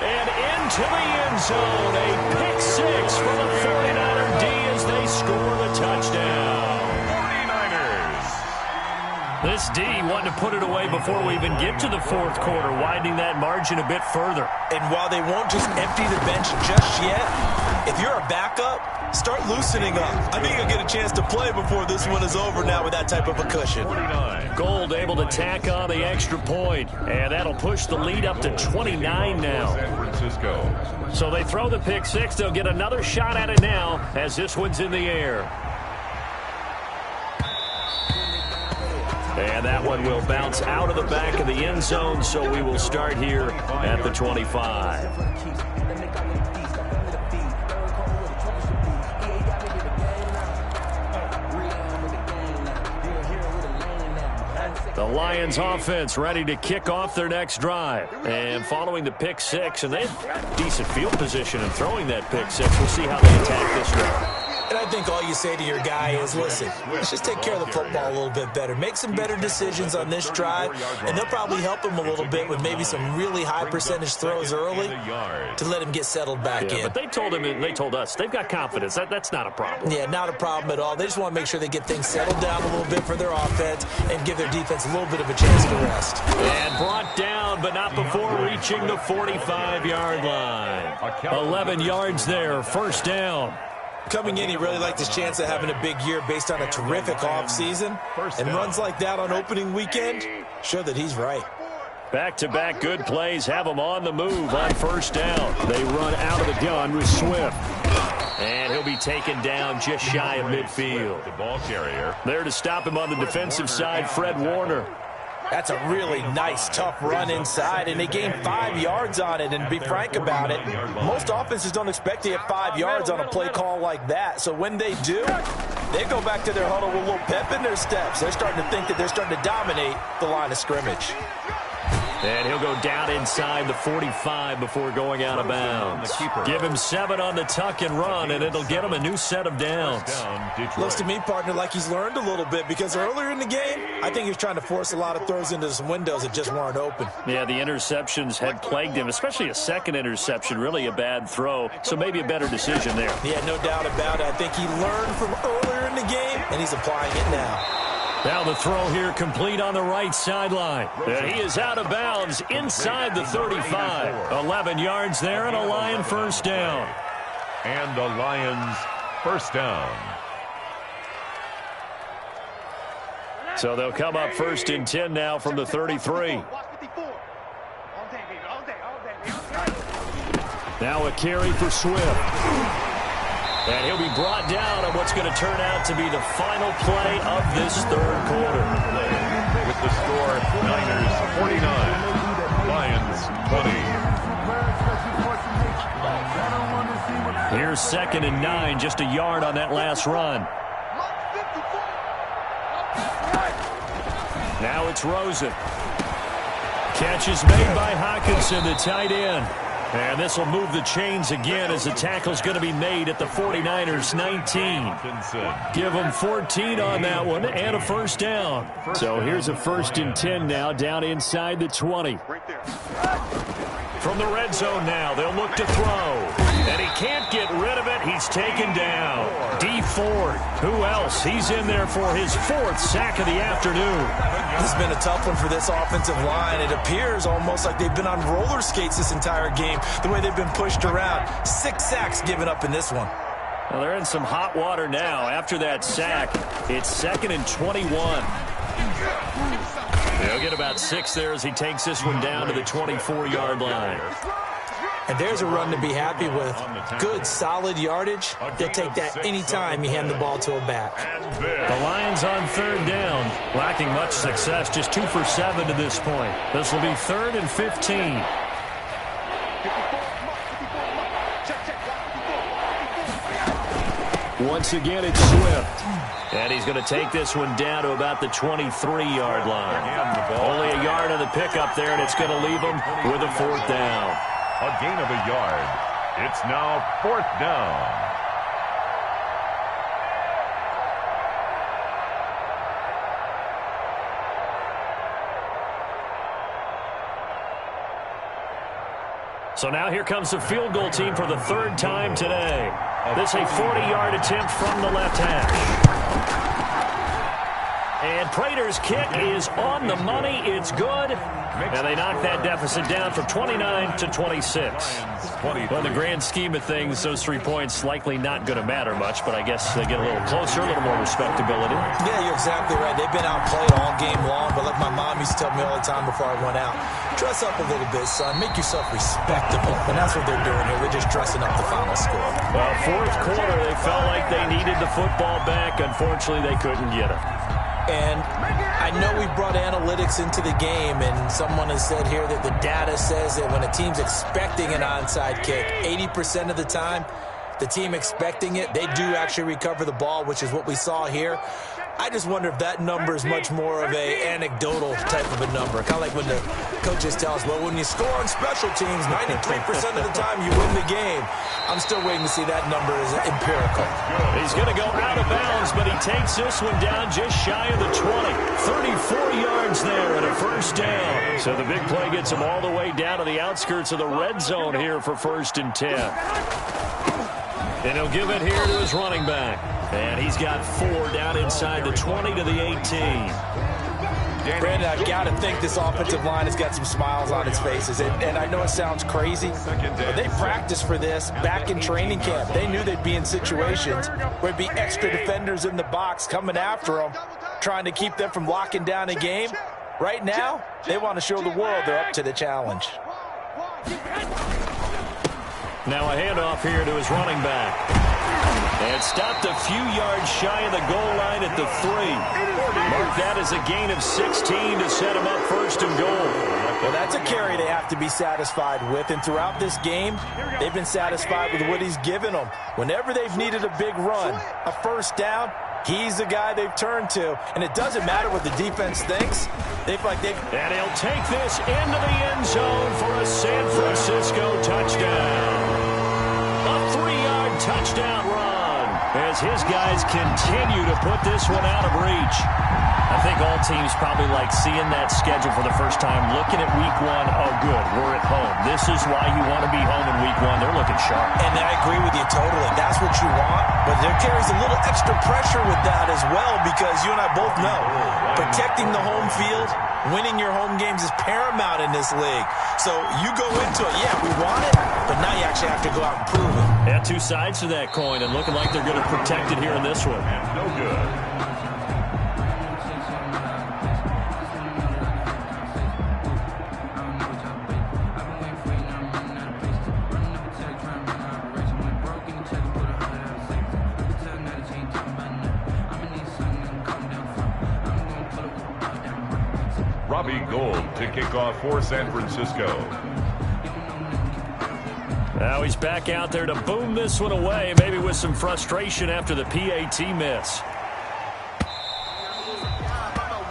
and into the end zone. A pick 6 for the 49er D as they score the touchdown. 49ers. This D wanting to put it away before we even get to the 4th quarter, widening that margin a bit further. And while they won't just empty the bench just yet, if you're a backup, start loosening up. I think you'll get a chance to play before this one is over now with that type of a cushion. Gold able to tack on the extra point, and that'll push the lead up to 29 now. San Francisco. So they throw the pick 6. They'll get another shot at it now as this one's in the air. And that one will bounce out of the back of the end zone, so we will start here at the 25. The Lions offense ready to kick off their next drive. And following the pick 6, and they have decent field position in throwing that pick 6. We'll see how they attack this one. And I think all you say to your guy is, listen, let's just take care of the football a little bit better. Make some better decisions on this drive, and they'll probably help him a little bit with maybe some really high percentage throws early to let him get settled back in. But they told us they've got confidence. That's not a problem. Yeah, not a problem at all. They just want to make sure they get things settled down a little bit for their offense and give their defense a little bit of a chance to rest. And brought down, but not before reaching the 45-yard line. 11 yards there, first down. Coming in, he really liked his chance of having a big year based on a terrific offseason. And runs like that on opening weekend show that he's right. Back-to-back good plays have him on the move on first down. They run out of the gun with Swift. And he'll be taken down just shy of midfield. The ball carrier. There to stop him on the defensive side, Fred Warner. That's a really nice, tough run inside, and they gained 5 yards on it. And to be frank about it, most offenses don't expect to get 5 yards on a play call like that. So when they do, they go back to their huddle with a little pep in their steps. They're starting to think that they're starting to dominate the line of scrimmage. And he'll go down inside the 45 before going out of bounds. Give him 7 on the tuck and run, and it'll get him a new set of downs. Looks to me, partner, like he's learned a little bit, because earlier in the game, I think he was trying to force a lot of throws into some windows that just weren't open. Yeah, the interceptions had plagued him, especially a second interception, really a bad throw, so maybe a better decision there. Yeah, no doubt about it. I think he learned from earlier in the game, and he's applying it now. Now the throw here complete on the right sideline. And he is out of bounds inside the 35. 11 yards there and a Lion first down. And the Lions first down. So they'll come up first and 10 now from the 33. Now a carry for Swift. And he'll be brought down on what's going to turn out to be the final play of this third quarter. With the score, Niners 49, Lions 20. Here's 2nd and 9, just a yard on that last run. Now it's Rosen. Catch is made by Hockenson, the tight end. And this will move the chains again as the tackle's going to be made at the 49ers 19. Give them 14 on that one and a first down. So here's a 1st and 10 now down inside the 20. From the red zone now, they'll look to throw. And he can't get rid of it. He's taken down. D. Ford. Who else? He's in there for his 4th sack of the afternoon. This has been a tough one for this offensive line. It appears almost like they've been on roller skates this entire game, the way they've been pushed around. 6 sacks given up in this one. Well, they're in some hot water now. After that sack, it's 2nd and 21. They'll get about 6 there as he takes this one down to the 24-yard line. And there's a run to be happy with. Good, solid yardage. They'll take that anytime you hand the ball to a back. The Lions on 3rd down, lacking much success, just 2 for 7 to this point. This will be 3rd and 15. Once again, it's Swift. And he's going to take this one down to about the 23-yard line. Only a yard on the pickup there, and it's going to leave him with a 4th down. A gain of a yard. It's now 4th down. So now here comes the field goal team for the 3rd time today. This is a 40-yard attempt from the left hash. And Prater's kick is on the money. It's good. And they knock that deficit down from 29 to 26. Well, in the grand scheme of things, those 3 points likely not going to matter much, but I guess they get a little closer, a little more respectability. Yeah, you're exactly right. They've been outplayed all game long, but like my mom used to tell me all the time before I went out, dress up a little bit, son. Make yourself respectable. And that's what they're doing here. They're just dressing up the final score. Well, 4th quarter, they felt like they needed the football back. Unfortunately, they couldn't get it. And I know we brought analytics into the game, and someone has said here that the data says that when a team's expecting an onside kick, 80% of the time, the team expecting it, they do actually recover the ball, which is what we saw here. I just wonder if that number is much more of a anecdotal type of a number. Kind of like when the coaches tell us, well, when you score on special teams, 93% of the time you win the game. I'm still waiting to see that number as empirical. He's going to go out of bounds, but he takes this one down just shy of the 20. 34 yards there and a first down. So the big play gets him all the way down to the outskirts of the red zone here for 1st and 10. And he'll give it here to his running back. And he's got 4 down inside the 20 to the 18. Brandon, I've got to think this offensive line has got some smiles on its faces. And I know it sounds crazy, but they practiced for this back in training camp. They knew they'd be in situations where it'd be extra defenders in the box coming after them, trying to keep them from locking down a game. Right now, they want to show the world they're up to the challenge. Now a handoff here to his running back. And stopped a few yards shy of the goal line at the 3. Mark that as a gain of 16 to set him up 1st and goal. Well, that's a carry they have to be satisfied with. And throughout this game, they've been satisfied with what he's given them. Whenever they've needed a big run, a first down, he's the guy they've turned to. And it doesn't matter what the defense thinks. And he'll take this into the end zone for a San Francisco touchdown. A 3-yard touchdown run as his guys continue to put this one out of reach. I think all teams probably like seeing that schedule for the first time, looking at week 1. Oh, good, we're at home. This is why you want to be home in week 1. They're looking sharp. And I agree with you totally. That's what you want. But there carries a little extra pressure with that as well, because you and I both know protecting the home field, winning your home games is paramount in this league. So you go into it, yeah, we want it, but now you actually have to go out and prove it. Yeah, 2 sides to that coin, and looking like they're going to protect it here in this one. No good. Robbie Gould to kick off for San Francisco. Now he's back out there to boom this one away, maybe with some frustration after the PAT miss.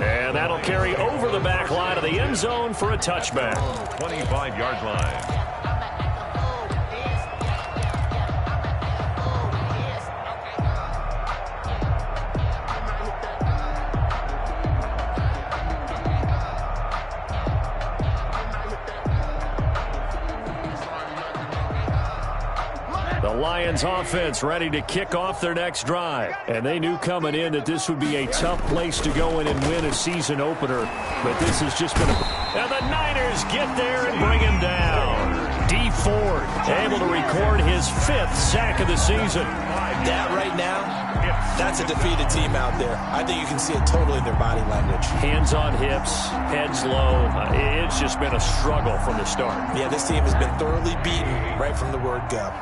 And that'll carry over the back line of the end zone for a touchback. 25-yard line. Lions offense ready to kick off their next drive. And they knew coming in that this would be a tough place to go in and win a season opener. But this has just been And the Niners get there and bring him down. D Ford able to record his 5th sack of the season. That right now, that's a defeated team out there. I think you can see it totally in their body language. Hands on hips, heads low. It's just been a struggle from the start. Yeah, this team has been thoroughly beaten right from the word go.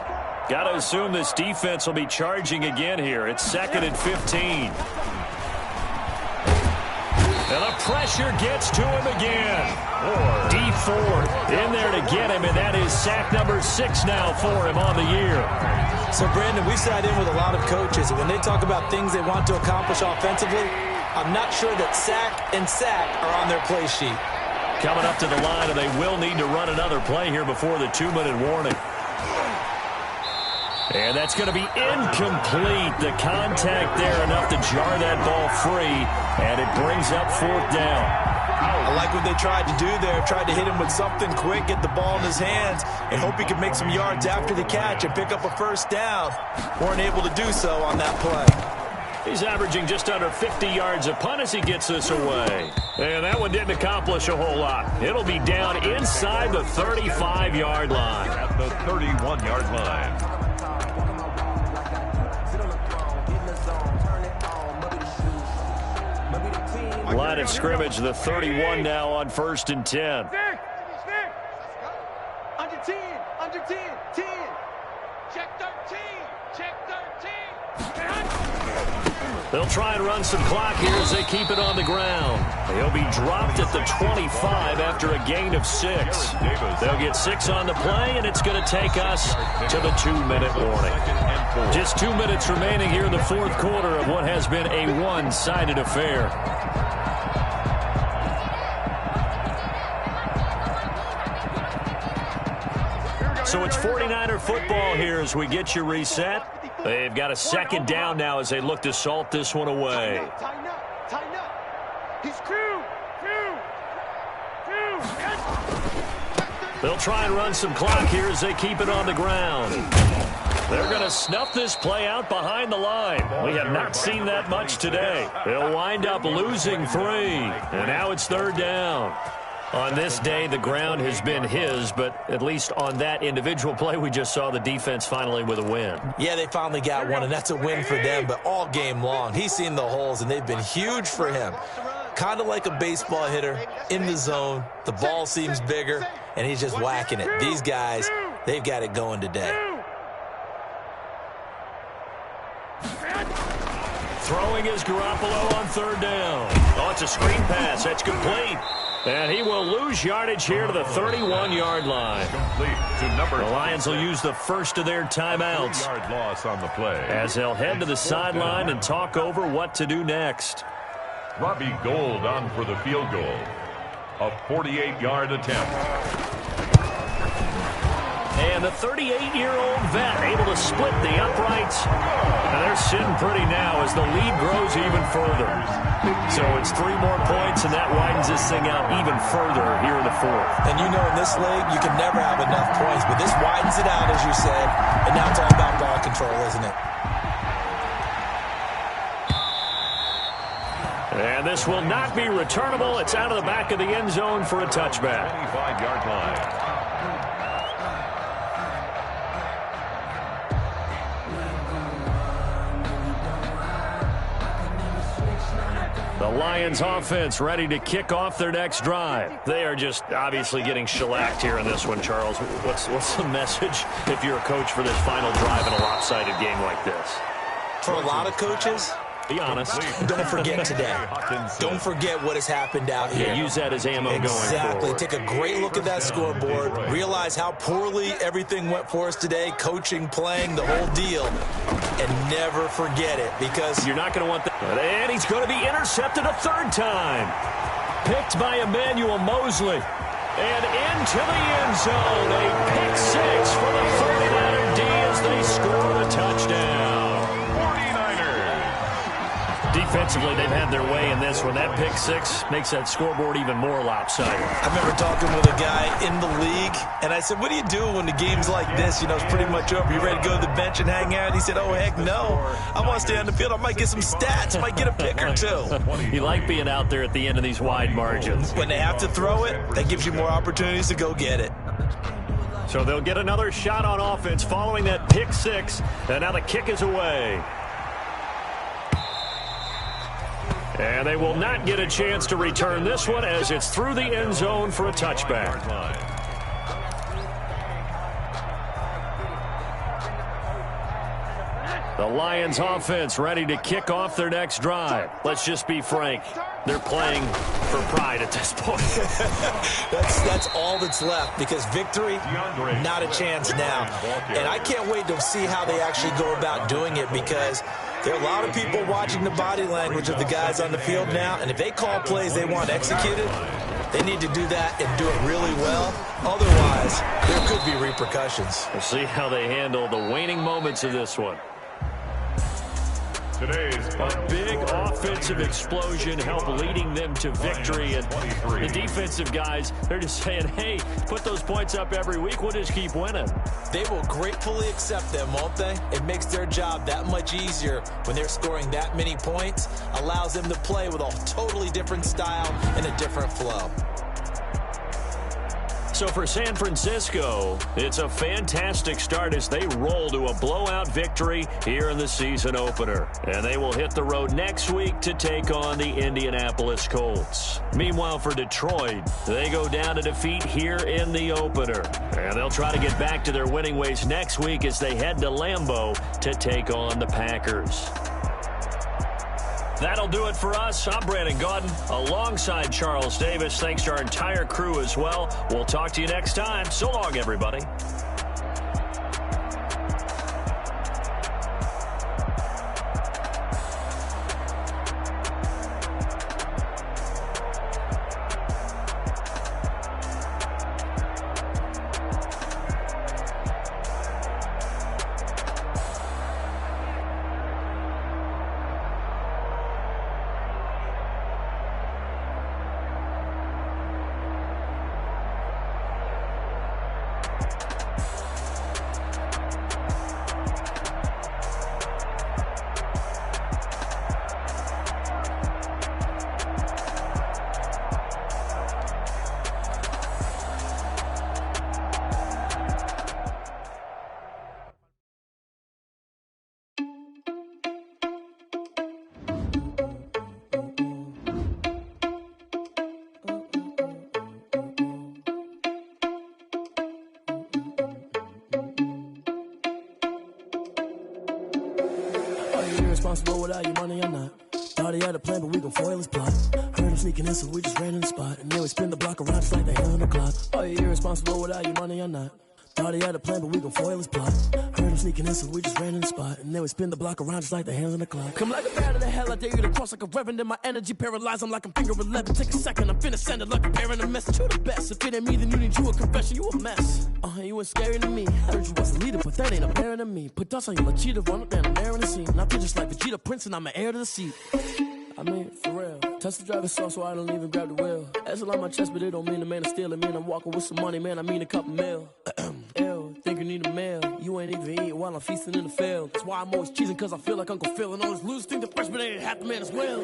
Got to assume this defense will be charging again here. It's 2nd and 15. And the pressure gets to him again. D Ford in there to get him, and that is sack number 6 now for him on the year. So, Brandon, we've sat in with a lot of coaches, and when they talk about things they want to accomplish offensively, I'm not sure that sack and sack are on their play sheet. Coming up to the line, and they will need to run another play here before the 2-minute warning. And that's going to be incomplete. The contact there enough to jar that ball free, and it brings up 4th down. I like what they tried to do there. Tried to hit him with something quick, get the ball in his hands, and hope he could make some yards after the catch and pick up a first down. Weren't able to do so on that play. He's averaging just under 50 yards a punt as he gets this away. And that one didn't accomplish a whole lot. It'll be down inside the 35-yard line. At the 31-yard line. Line of scrimmage, the 31 now on 1st and 10. Under 10, under 10, 10. Check 13, check 13. They'll try and run some clock here as they keep it on the ground. He'll be dropped at the 25 after a gain of 6. They'll get 6 on the play, and it's going to take us to the 2-minute warning. Just 2 minutes remaining here in the 4th quarter of what has been a one-sided affair. So it's 49er football here as we get you reset. They've got a second down now as they look to salt this one away. Tighten up. He's crew. They'll try and run some clock here as they keep it on the ground. They're going to snuff this play out behind the line. We have not seen that much today. They'll wind up losing 3. And now it's third down. On this day, the ground has been his, but at least on that individual play, we just saw the defense finally with a win. Yeah, they finally got one, and that's a win for them, but all game long, he's seen the holes, and they've been huge for him. Kind of like a baseball hitter in the zone. The ball seems bigger, and he's just whacking it. These guys, they've got it going today. Throwing is Garoppolo on third down. Oh, it's a screen pass. That's complete. And he will lose yardage here to the 31-yard line. The Lions will use the first of their timeouts. 3-yard loss on the play. As they'll head to the sideline and talk over what to do next. Robbie Gould on for the field goal. A 48-yard attempt. And the 38-year-old vet able to split the uprights. And they're sitting pretty now as the lead grows even further. So it's 3 more points, and that widens this thing out even further here in the fourth. And you know in this league, you can never have enough points, but this widens it out, as you said, and now it's all about ball control, isn't it? And this will not be returnable. It's out of the back of the end zone for a touchback. 25-yard line. The Lions offense ready to kick off their next drive. They are just obviously getting shellacked here in this one, Charles. What's the message if you're a coach for this final drive in a lopsided game like this? For a lot of coaches, be honest. Don't forget today. Don't forget what has happened out here. Yeah, use that as ammo going forward. Exactly. Take a great look at that scoreboard. Realize how poorly everything went for us today. Coaching, playing, the whole deal. And never forget it, because you're not going to want that. And he's going to be intercepted a third time. Picked by Emmanuel Mosley. And into the end zone. A pick 6 for the 49er D as they score the touchdown. Defensively, they've had their way in this one. That pick 6 makes that scoreboard even more lopsided. I remember talking with a guy in the league, and I said, what do you do when the game's like this? You know, it's pretty much over. You ready to go to the bench and hang out? He said, oh, heck no. I want to stay on the field. I might get some stats. Might get a pick or 2. You like being out there at the end of these wide margins. When they have to throw it, that gives you more opportunities to go get it. So they'll get another shot on offense following that pick 6, and now the kick is away. And they will not get a chance to return this one as it's through the end zone for a touchback. The Lions offense ready to kick off their next drive. Let's just be frank. They're playing for pride at this point. That's all that's left, because victory, not a chance now. And I can't wait to see how they actually go about doing it, because there are a lot of people watching the body language of the guys on the field now, and if they call plays they want executed, they need to do that and do it really well. Otherwise, there could be repercussions. We'll see how they handle the waning moments of this one. A big offensive explosion helped leading them to victory. And the defensive guys, they're just saying, hey, put those points up every week. We'll just keep winning. They will gratefully accept them, won't they? It makes their job that much easier when they're scoring that many points. Allows them to play with a totally different style and a different flow. So for San Francisco, it's a fantastic start as they roll to a blowout victory here in the season opener. And they will hit the road next week to take on the Indianapolis Colts. Meanwhile, for Detroit, they go down to defeat here in the opener. And they'll try to get back to their winning ways next week as they head to Lambeau to take on the Packers. That'll do it for us. I'm Brandon Gaudin alongside Charles Davis. Thanks to our entire crew as well. We'll talk to you next time. So long, everybody. irresponsible without your money or not. Thought he had a plan, but we gon' foil his plot. Heard him sneaking in, so we just ran in the spot. And then we spin the block around just like the hand on the clock. Are you irresponsible without your money or not? Thought he had a plan, but we gon' foil his plot. Heard him sneaking in, so we just ran in the spot. And then we spin the block around just like the hands on the clock. Come like a bat of the hell, I dare you to cross like a reverend. And my energy paralyzed, I'm like I'm finger 11. Take a second, I'm finna send it like a bearing a message. You the best, if it ain't me, then you need you a confession. You a mess, you ain't scary to me. Heard you was a leader, but that ain't apparent to me. Put dust on you, like cheetah, run up down the air in the scene. And I feel just like Vegeta Prince, and I'm an heir to the seat. I mean, for real. Touch the driver's sauce so I don't even grab the wheel. That's on my chest, but it don't mean the man is stealing. Man, I'm walking with some money, man, I mean a couple mil. Ew, think you need a meal. You ain't even eating while I'm feasting in the field. That's why I'm always cheesing, cause I feel like Uncle Phil. And all those losers think the freshman ain't half the man as well.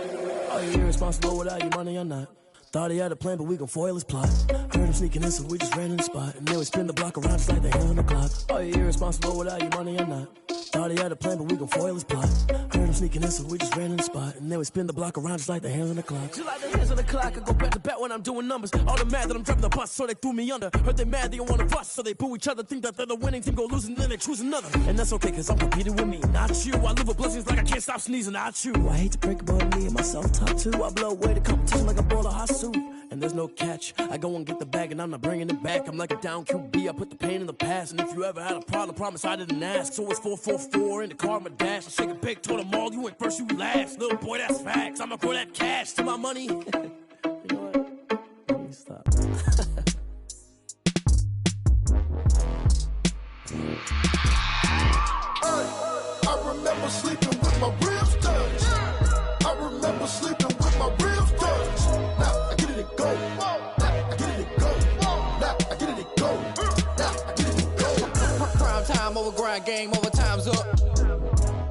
Are you irresponsible without your money or not? Thought he had a plan, but we gon' foil his plot. Heard him sneaking in, so we just ran in the spot. And then we spin the block around just like the hand on the clock. Are you irresponsible without your money or not? Thought he had a plan, but we gon' foil his plot. Heard him sneaking in, so we just ran in the spot. And then we spin the block around just like the hands on the clock. Just like the hands on the clock, I go back to back when I'm doing numbers. All the mad that I'm driving the bus, so they threw me under. Heard they mad, they don't wanna bust, so they boo each other. Think that they're the winning team, go losing, then they choose another. And that's okay, cause I'm competing with me, not you. I live with blessings like I can't stop sneezing, not you. I hate to break about me and my self-talk too. I blow away the competition like a bowl of hot soup. And there's no catch, I go and get the bag and I'm not bringing it back. I'm like a down QB, I put the pain in the past. And if you ever had a problem, promise I didn't ask. So it's 444 in the car, my dash. I shake a big, told them all, you ain't first, you last. Little boy, that's facts, I'ma throw that cash to my money. You know what? Let me stop. I remember sleeping with my ribs touched. I remember sleeping with my ribs touched. Now I get it and go. Now I get it and go. Now I get it and go. Now I get it and go. Prime time over grind game, over time's up.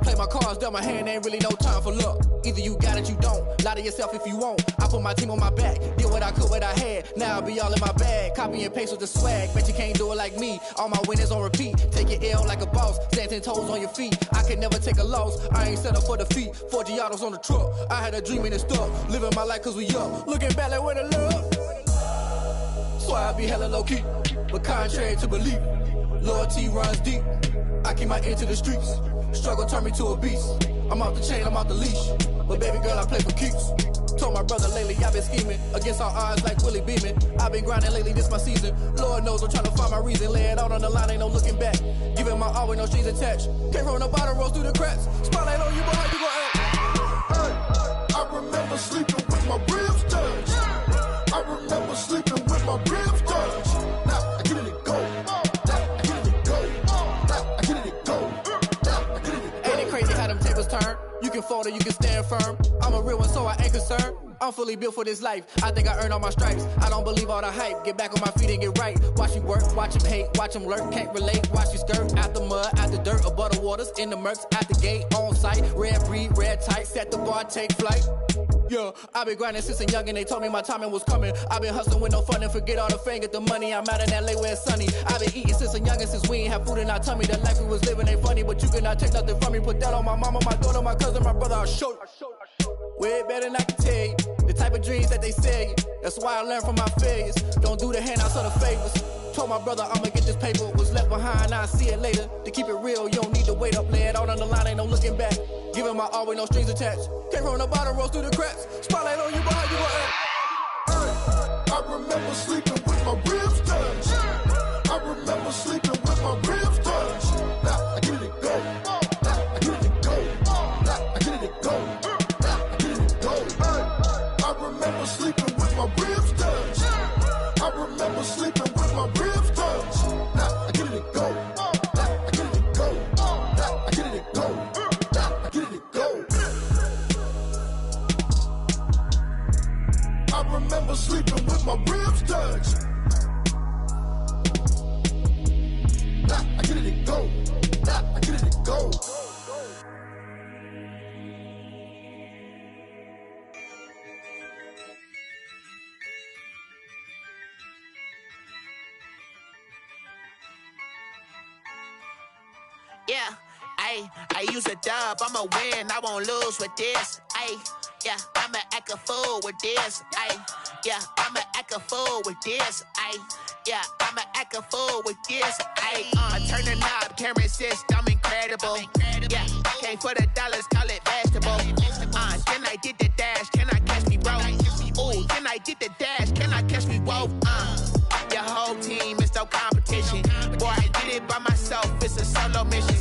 Play my cards, dealt my hand, ain't really no time for luck. Either you got it, you don't. Lie to yourself if you won't. I put my team on my back, did what I could, what I had. Now I'll be all in my bag. Copy and paste with the swag. Bet you can't do it like me. All my winners on repeat. Take your L like a boss. Stand 10 toes on your feet. I can never take a loss. I ain't set up for defeat. 4 Giottos on the truck. I had a dream and it stuck. Living my life cause we up. Looking back like where the love. So I be hella low key. But contrary to belief, loyalty runs deep. I keep my ear to the streets. Struggle turned me to a beast. I'm off the chain, I'm off the leash. But baby girl, I play for keeps. Told my brother lately, I've been scheming. Against all odds like Willie Beeman. I've been grinding lately, this my season. Lord knows I'm trying to find my reason. Lay it out on the line, ain't no looking back. Giving my all with no strings attached. Can't roll no bottle, rolls through the cracks. Spotlight on you, but how you gon' act? I remember sleeping with my ribs touched. I remember sleeping with my ribs touched. Now I get it and go. Now I get it and go. Now I get it and go. Now I get it and go. Ain't it crazy how them tables turn? You can fold or you can stand firm. I'm a real one, so I ain't concerned. I'm fully built for this life. I think I earned all my stripes. I don't believe all the hype. Get back on my feet and get right. Watch you work, watch him hate, watch him lurk. Can't relate, watch you skirt. Out the mud, out the dirt, above the waters, in the murks, out the gate, on site. Red breed, red tight, set the bar, take flight. Yeah, I've been grinding since a young and they told me my timing was coming. I've been hustling with no fun and forget all the fame, get the money. I'm out in LA where it's sunny. I've been eating since a young and since we ain't have food in our tummy. The life we was living ain't funny, but you cannot take nothing from me. Put that on my mama, my daughter, my cousin, my brother, I'll show you. Way better than I can tell you. The type of dreams that they sell you. That's why I learned from my failures. Don't do the handouts or the favors. Told my brother I'ma get this paper. Was left behind, I'll see it later. To keep it real, you don't need to wait up. Lay it out on the line, ain't no looking back. Giving my all with no strings attached. Can't roll no bottle, rolls through the cracks. Spotlight on you, but how you gon' act? I remember sleeping with my ribs touched. I remember sleeping with my ribs touched. Now I get it and go. Now I get it and go. Now I get it and go. Now I get it and go. I remember sleeping with my ribs touched. I remember sleeping with my ribs touched. Now I get it and go. Now I get it and go. Now I get it and go. Now I get it and go. I remember sleeping with my ribs touched. Now I get it and go. Now I get it and go. Yeah, I use a dub, I'ma win, I won't lose with this. Yeah, I'ma act a fool with this. Yeah, I'ma act a fool with this. Yeah, I'ma act a fool with this. I turn the knob, camera assist, I'm incredible. Yeah, came for the dollars, call it bad solo mission.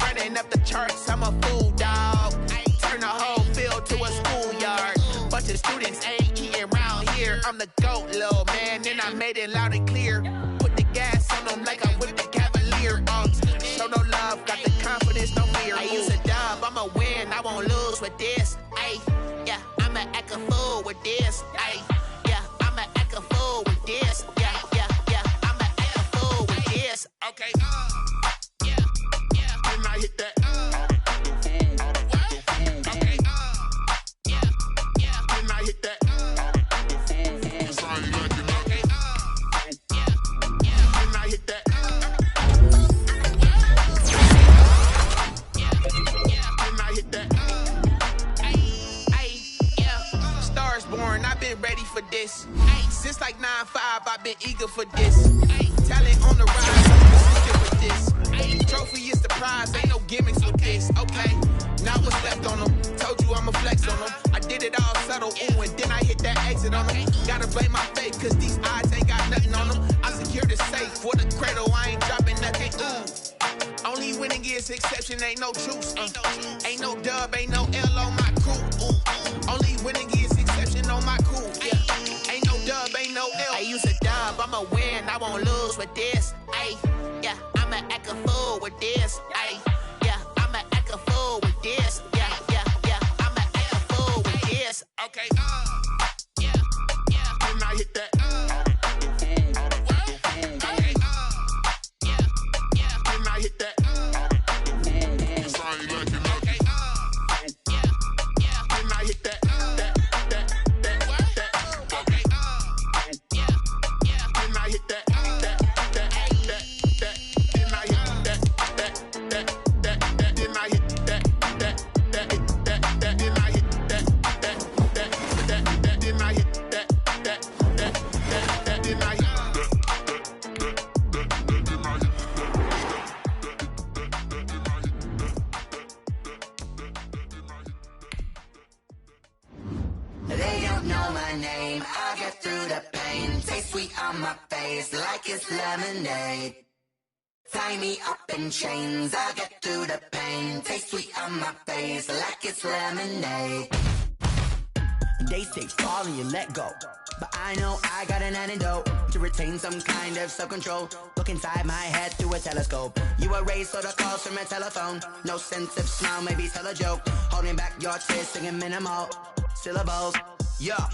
Running up the charts, I'm a fool, dog. Turn the whole field to a schoolyard. Bunch of students ain't eating round here. I'm the GOAT, little man, and I made it loud and clear. Put the gas on them like I whipped the Cavalier. Show no love, got the confidence, no fear. I use a dub, I'ma win, I won't lose with this. Ay, yeah, I'ma act a fool with this. Ay, yeah, I'ma act a fool with this. Yeah, yeah, yeah, I'ma act a fool with this. Okay, yeah, yeah, and I hit that. Okay, yeah, yeah, and I hit that. Ready for this. Since like 9-5, I've been eager for this. Talent on the rise, I'm persistent with this. Trophy is the prize, ain't no gimmicks with this. Okay, now what's left on them? Told you I'ma flex on them. I did it all subtle, ooh, and then I hit that exit on them. Gotta blame my faith, cause these odds ain't got nothing on them. I secure the safe for the cradle, I ain't dropping nothing, ooh. Only winning is exception, ain't no truce. Ain't no dub, ain't no L on my crew. Only winning is exception on my crew. Yeah. Ain't no dub, ain't no L. I use a dub, I'ma win, I won't lose with this. Ay, yeah, I'ma act a fool with this. Ay, yeah, I'ma act a fool with this. Yeah, yeah, yeah, I'ma act a fool with this. Okay, yeah, yeah, and I hit that. Okay, yeah, yeah, and I hit that. Lemonade. Tie me up in chains, I'll get through the pain. Taste sweet on my face like it's lemonade. They say fall and you let go, but I know I got an antidote to retain some kind of self-control. Look inside my head through a telescope. You erase all the calls from a telephone. No sense of smile, maybe tell a joke. Holding back your tears, singing minimal syllables. Yeah.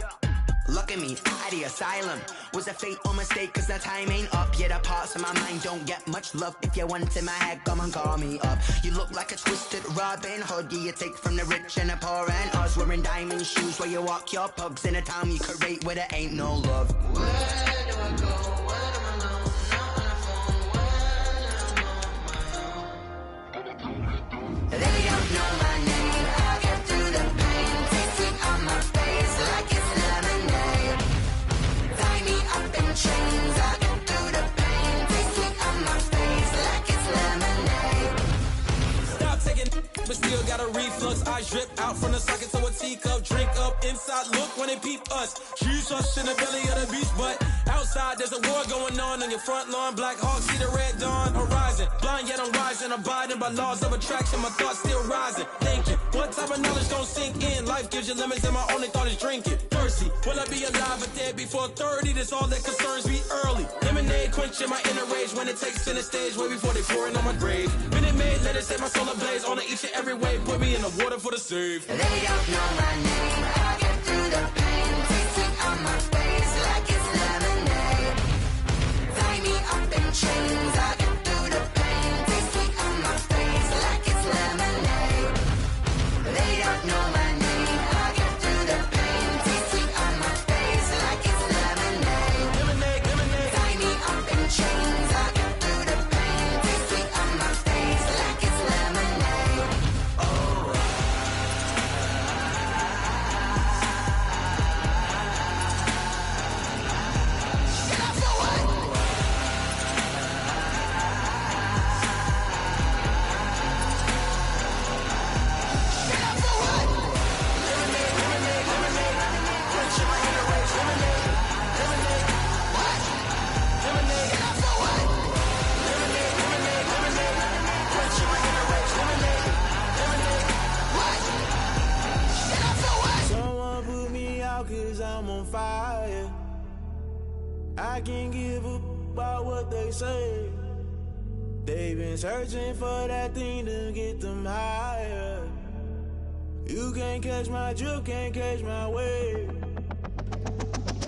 Look at me, at the asylum. Was a fate or mistake, cause the time ain't up. Yet the parts of my mind don't get much love. If you want in my head, come and call me up. You look like a twisted Robin Hood. You take from the rich and the poor and us. Wearing diamond shoes where you walk your pugs. In a town you could rate where there ain't no love. Where do I go? Where do I know? Not on the phone, not on my own. They don't know my name. I get through the pain. Taste sweet on my face like it's lemonade. Tie me up in chains. I get through the pain. Taste sweet on my face like it's lemonade. Stop taking, but still got a reflux. I drip out from the socket to a teacup. Drink up inside. Look when they peep us. Shoes us in the belly of the beach, but outside there's a war going on your front lawn. Black Hawk see the red dawn horizon. Blind yet I'm rising, abiding by laws of attraction. My thoughts still rising. Thinking, what type of knowledge don't sink in? Life gives you limits, and my only thought is drinking. Thirsty, will I be alive or dead before 30? That's all that concerns me early. Lemonade quenching my inner rage when it takes center stage way before they pour it on my grave. Minute Maid, let it set my soul ablaze. On each and every way, put me in the water for the save. They don't know my name. I get through the pain. Taste sweet on my face like it's lemonade. Tie me up in chains. I get through the pain. Taste sweet on my face like it's lemonade. They don't know my name. I get through the pain. Taste sweet on my face like it's lemonade. Lemonade, lemonade. Tie me up in chains. I get through the pain. Taste sweet on my face like it's lemonade. Oh. Shut up for what? I can't give up about what they say. They've been searching for that thing to get them higher. You can't catch my drift, can't catch my wave.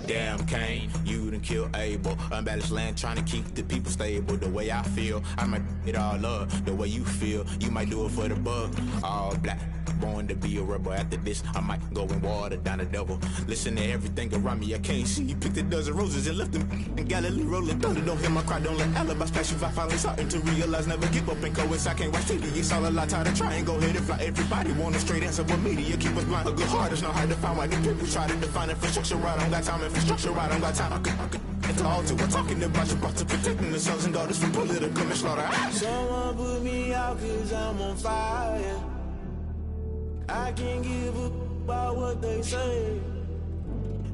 Damn, Kane, you done killed Abel. Unbalanced land, trying to keep the people stable. The way I feel, I might it all up. The way you feel, you might do it for the buck. All black, born to be a rebel. After this, I might go and water down the devil. Listen to everything around me, I can't see. Picked a dozen roses and left them in Galilee rolling thunder. Don't hear my cry, don't let alibis pass you. I finally starting to realize, never give up and coincide. I can't watch TV, it's all a lot. Time to try and go ahead and fly. Everybody want a straight answer, but media keep us blind. A good heart is not hard to find. Why the people try to define infrastructure right? I don't got time. Infrastructure right, I don't got time. I could talk to. We're talking about you, about to protecting the sons and daughters from political and slaughter. Someone put me out 'cause I'm on fire. I can't give up about what they say.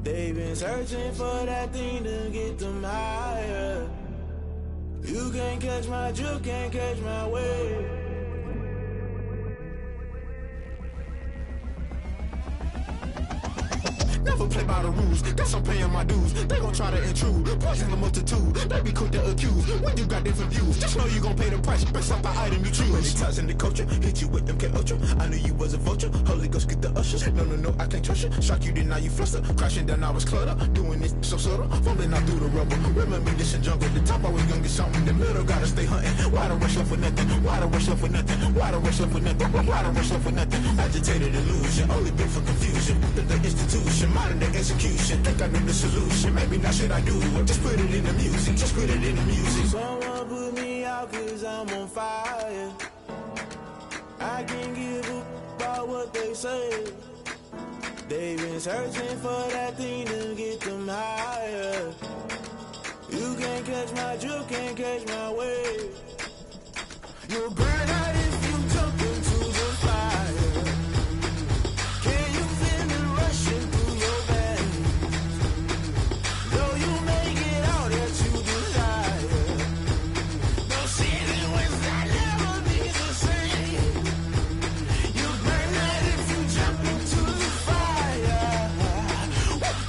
They've been searching for that thing to get them higher. You can't catch my drift, can't catch my wave. Never play by the rules, guess I'm paying my dues. They gon' try to intrude, poison the multitude. They be quick to accuse, when you got different views. Just know you gon' pay the price, based off the item you choose. Many times in the culture, hit you with MK Ultra. I knew you was a vulture, Holy Ghost get the ushers. No, I can't trust you. Shock you, then now you fluster. Crashing down, I was clutter. Doing this so subtle, fumbling out through the rubble. Remember this in jungle, the top always gonna get something. In the middle, gotta stay hunting. Why the rush left with nothing? Why the rush left with nothing? Why the rush left with nothing? Why the rush left with nothing? Agitated illusion, only been for confusion. The institution, modern day execution. Think I know the solution. Maybe not should I do it? Just put it in the music. Just put it in the music. Someone put me out 'cause I'm on fire. I can't give up about what they say. They've been searching for that thing to get them higher. You can't catch my drift, can't catch my wave. You'll burn out if you jump into the fire. Can you feel it rushing through your veins? Though you make it all that you desire. No ceiling winds that never be the same. You burn out if you jump into the fire.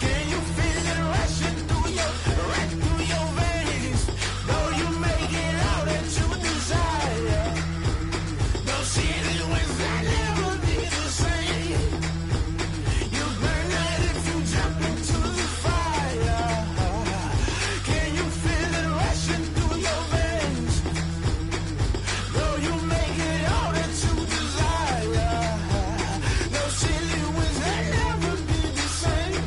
Can you feel it rushing through your veins? Though you make it all that you desire. No ceiling winds that never be the same. You burn out if you jump into the fire. Can you feel it rushing through your veins? Though you make it all that you desire. No ceiling winds that never be the same.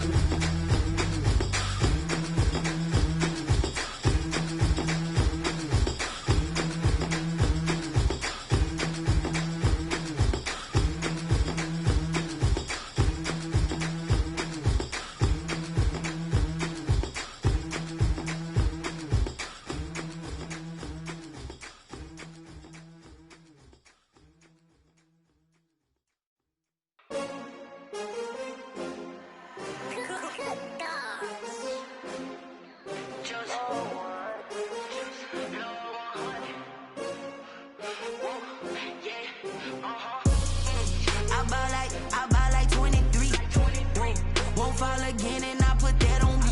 I buy like 23. Won't fall again and I put that on me.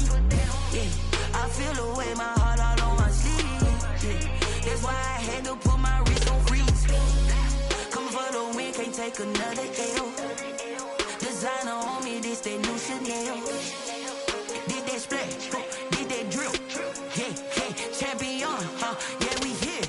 Yeah, I feel the way, my heart all on my sleeve. Yeah, that's why I had to put my wrist on freeze. Coming for the win, can't take another L. Designer on me, this that new Chanel. Did that splash, did that drill. Yeah, champion, yeah, we here.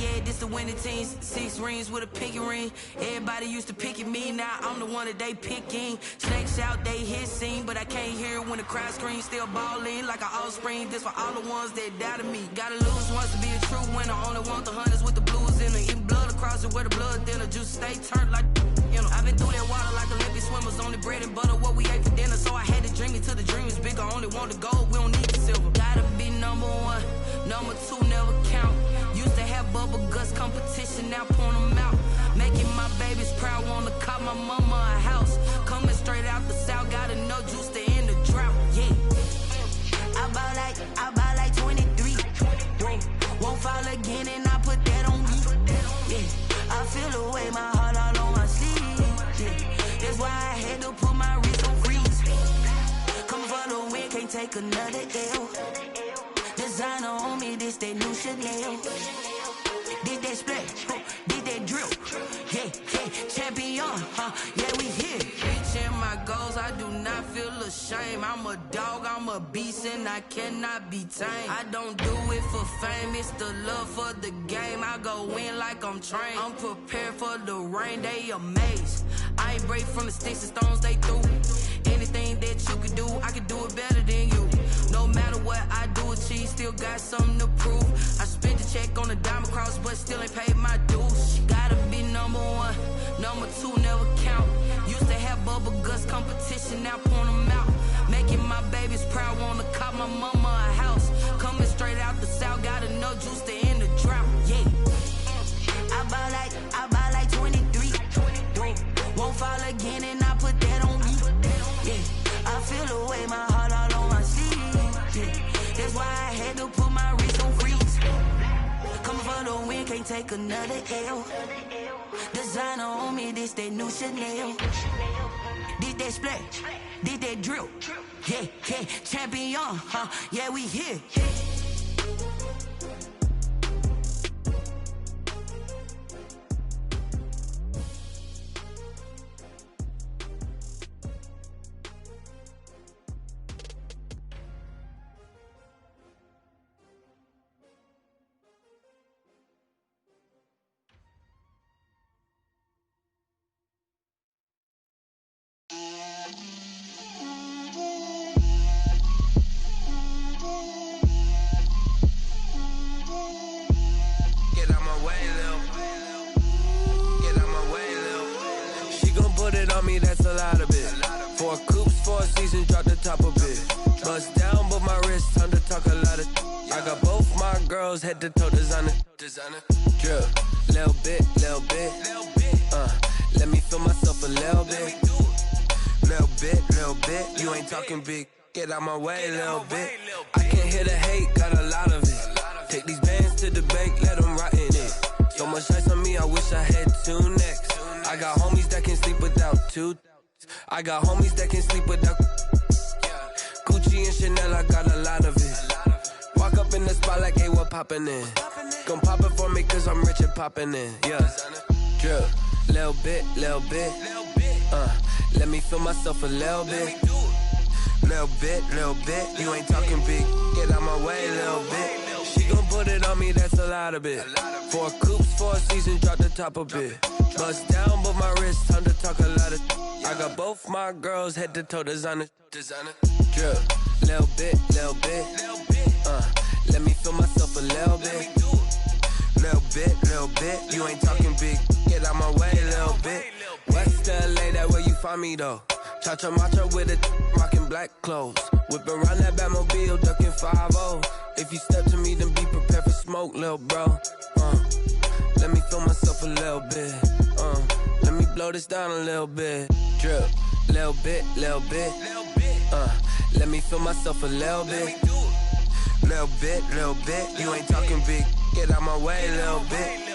Yeah, this the winning teams. 6 rings with a pinky ring. Everybody used to pick at me, now I'm the one that they picking. Snakes out, they hit scene, but I can't hear it when the crowd screams. Still balling like an offspring. This for all the ones that doubted me. Gotta lose once to be a true winner. Only want the hunters with the blues in it. Eating blood across it where the blood dinner. Juice stay turned like, you know. I've been through that water like Olympic swimmers. Only bread and butter, what we ate for dinner. So I had to dream it till the dream is bigger. Only want the gold, we don't need the silver. Gotta be number 1, number 2 never count. Used to have bubble guts competition, now point them out. Making my babies proud, wanna call my mama a house. Coming straight out the south, gotta know juice to end the drought. Yeah, I buy like 23. Won't fall again and I put that on me. Yeah, I feel the way, my heart all on my sleeve. Yeah, that's why I had to put my wrist on freeze. Coming for the win, can't take another L. Designer on me, this that new Chanel. Did that splash, did that drill. Yeah, champion, yeah, we here. Reaching my goals, I do not feel ashamed. I'm a dog, I'm a beast, and I cannot be tamed. I don't do it for fame, it's the love for the game. I go in like I'm trained. I'm prepared for the rain, they amazed. I ain't break from the sticks and stones they threw. Anything that you can do, I can do it better than you. No matter what I do, achieve, still got something to prove. I spent the check on the diamond cross, but still ain't paid my dues. She gotta be number one, number two never count. Used to have bubble guts competition, now point them out. Making my babies proud, wanna cop my mama a house. Coming straight out the south, got enough juice to end the drought. Yeah, I buy like 23. Won't fall again, and I put that on me. Yeah, I feel the way, my heart all on my sleeve. Yeah, that's why I had to put my wrist on freeze. Coming for the win, can't take another L. Designer on me, this that new Chanel. Did that splash, did that drill. Yeah, champion, yeah, we here. That's a lot of it. 4 coops, 4 seasons, drop the top of it. Bust down, but my wrist, time to talk a lot of. I got both my girls head to toe designer. Drip, little bit. Let me feel myself a little bit. Little bit. You ain't talking big. Get out my way, little bit. I can't hear the hate, got a lot of it. Take these bands to the bank, let them rot in it. So much ice on me, I wish I had 2 necks. I got homies that can sleep without 2. I got homies that can sleep without Gucci and Chanel, I got a lot of it. Walk up in the spot like, hey, what poppin' in? Gon' pop it for me cause I'm rich and poppin' in. Yeah, drip, little bit. Let me feel myself a little bit. Little bit. You ain't talking big, get out my way, little bit. She gon' put it on me, that's a lot of it. 4 coops, 4 seasons, drop the top of it. Bust down, but my wrist, time to talk a lot of. I got both my girls head to toe designer. Drip, little bit. Let me feel myself a little bit. Little bit. You ain't talking big, get out my way, little bit. West LA, that where you find me though. Cha-cha matcha with it, rocking black clothes. Whipping around that Batmobile, ducking 5-0. If you step to me, then be prepared for smoke, little bro. Let me feel myself a little bit. Let me blow this down a little bit. Drip, little bit. Let me feel myself a little bit. Little bit. You ain't talking big. Get out my way, little bit.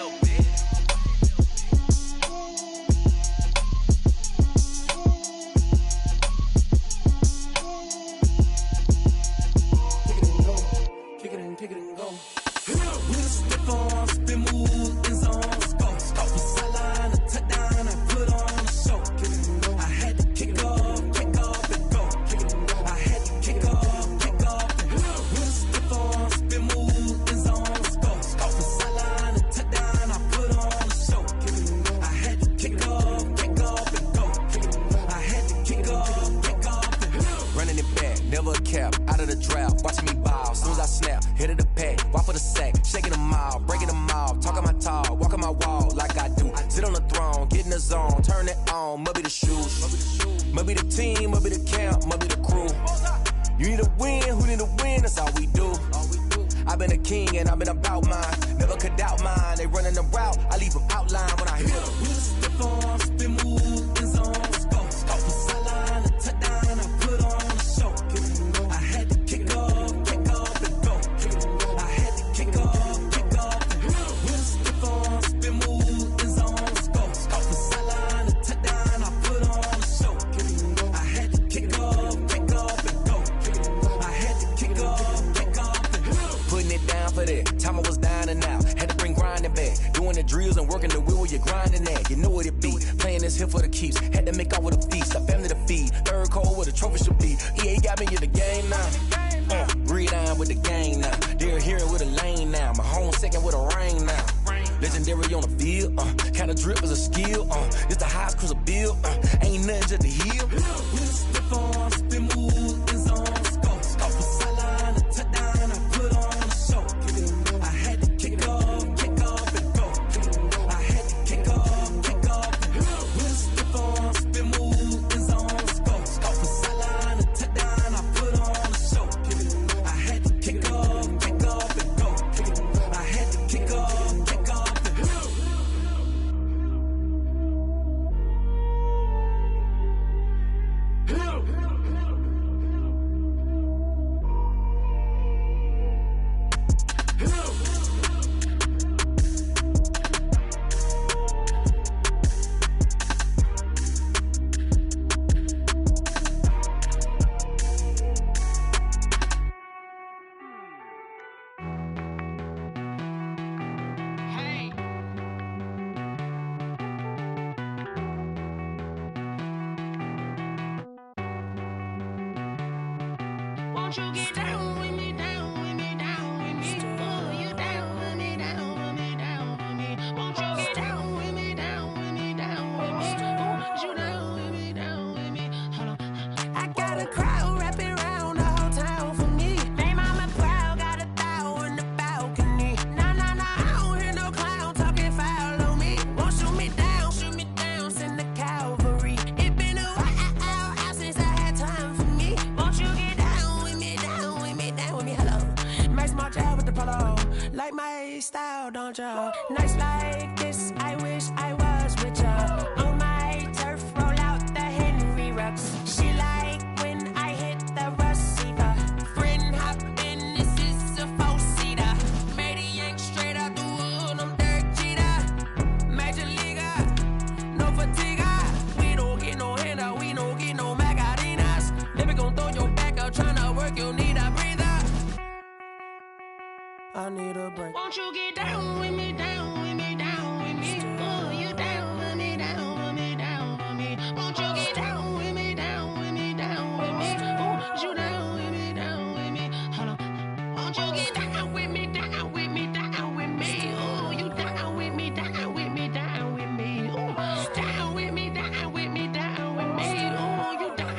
you know what it be. Playing this here for the keeps, had to make out with a feast. A family to feed, third cold where the trophy should be. EA got me in the game now. Read on with the gang now. They're here with a lane now. My home second with a rain now. Legendary on the field, kinda drip is a skill, it's the highest cruiser bill, ain't nothing just to heal. Spit on, spin move, is on scope. Scope for sideline, a touchdown, I put on a show. I had to kick off and go. I had to kick off and go. Spit on, spin move, is on scope. Scope for sideline, a touchdown, I put on a show. I had to kick off and go. I had to kick off. Won't you get down with me, down with me, down with me? Oh, you down with me, down with me, down with me. Won't you get down with me, down with me, down with me? Oh, you down with me, down with me? Hold on. I got a crowd wrapping around the whole town for me. They mama proud, got a thou in the balcony. Nah, I don't hear no clown talking foul on me. Won't shoot me down, send the cavalry. It been a while since I had time for me. Won't you get down with me, down with me, down with me? Hello. Max March out with the polo. Like my style, don't y'all? Nights like this, I wish I was with y'all. On my turf, roll out the Henry Rux. She like when I hit the receiver. Friend hop in, this is a four-seater. Made a yank straight out the wood, I'm Derek Jeter. Major leaguer, no fatigue. We don't get no handout, we don't get no Magarinas. Never gon' throw your back out, tryna work, you need a breather. I need a break. Won't you get down with me, down with me, down with me? Oh, you down with me, down with me, down with me? Won't you get down with me, down with me, down with me? Oh, you down with me, down with me? Hold on. Won't you get down with me, down with me, down with me? Oh, you down with me, down with me, down with me? Oh, down with me, down with me, down with me? Oh, you down.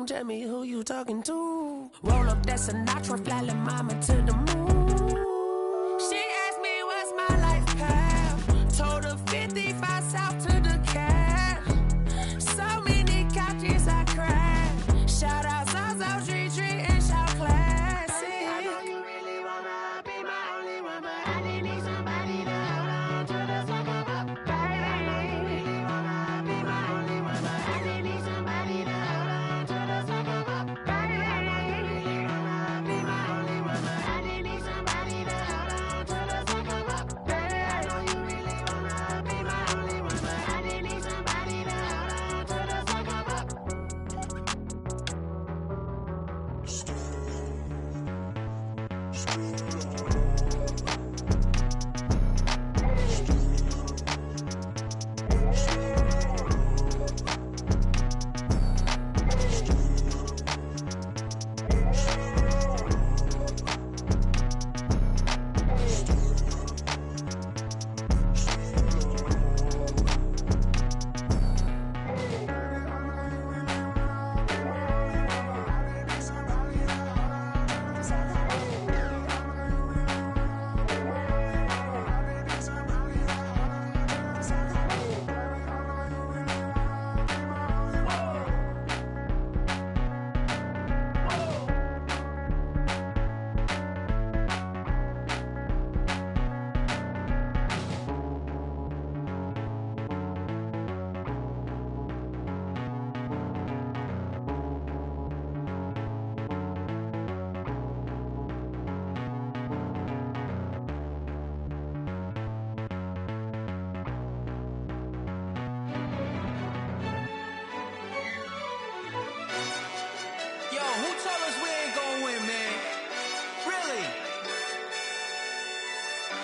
Tell me who you talking to. Roll up that Sinatra, fly la mama to the moon. She asked me what's my life path. Told her 55 south to the cat. So many couches I cried. Shout out South Street and shout classic. I know you really wanna be my only one, but I didn't need somebody to hold on to the second up, baby. I know you really wanna be my only one, but I didn't need somebody to hold on to the second up, baby. I know you really wanna be my only one, but I didn't need somebody.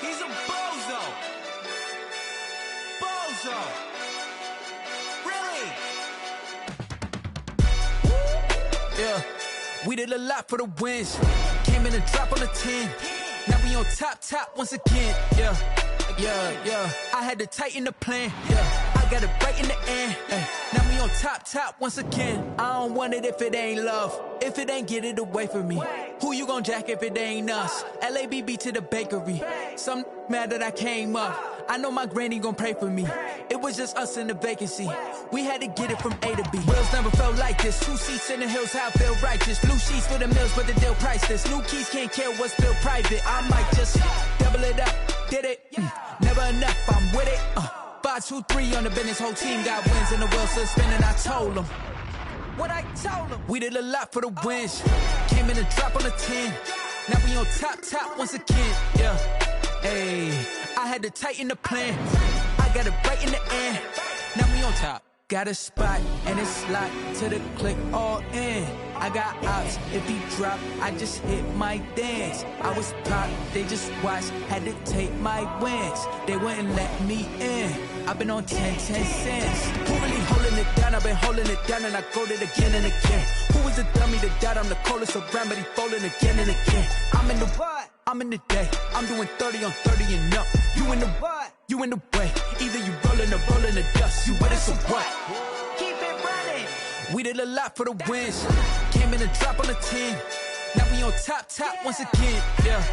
He's a bozo. Bozo. Really? Yeah, we did a lot for the wins. Came in and dropped on the 10. Now we on top once again. Yeah. I had to tighten the plan. Yeah, I got it right in the end. Now we on top once again. I don't want it if it ain't love. If it ain't, get it away from me. Who you gon' jack if it ain't us? LABB to the bakery. Some mad that I came up. I know my granny gon' pray for me. It was just us in the vacancy. We had to get it from A to B. Wheels never felt like this. 2 seats in the hills, how I feel righteous. Blue sheets for the mills, but the deal priceless. New keys can't care what's still private. I might just double it up. Did it? Never enough, I'm with it. 5, 2, 3 on the business. Whole team got wins and the wheels still spinning. I told them what I told them. We did a lot for the wins. Came in and dropped on the 10. Now we on top once again. Yeah. Hey, I had to tighten the plan. I got it right in the end. Now we on top. Got a spot and it's locked to the click all in. I got ops, if he drop, I just hit my dance. I was top, they just watched, had to take my wins. They wouldn't let me in. I've been on 10 cents. Who really holding it down? I've been holding it down and I go it again and again. Who was the dummy that died? I'm the coldest around, but he folding again and again. I'm in the what? I'm in the day. I'm doing 30 on 30 and up. You in the what? You in the way. Either you rolling or rolling the dust. You with us or what? Keep it running. We did a lot for the wins. Came in and dropped on the 10. Now we on top once again. Yeah.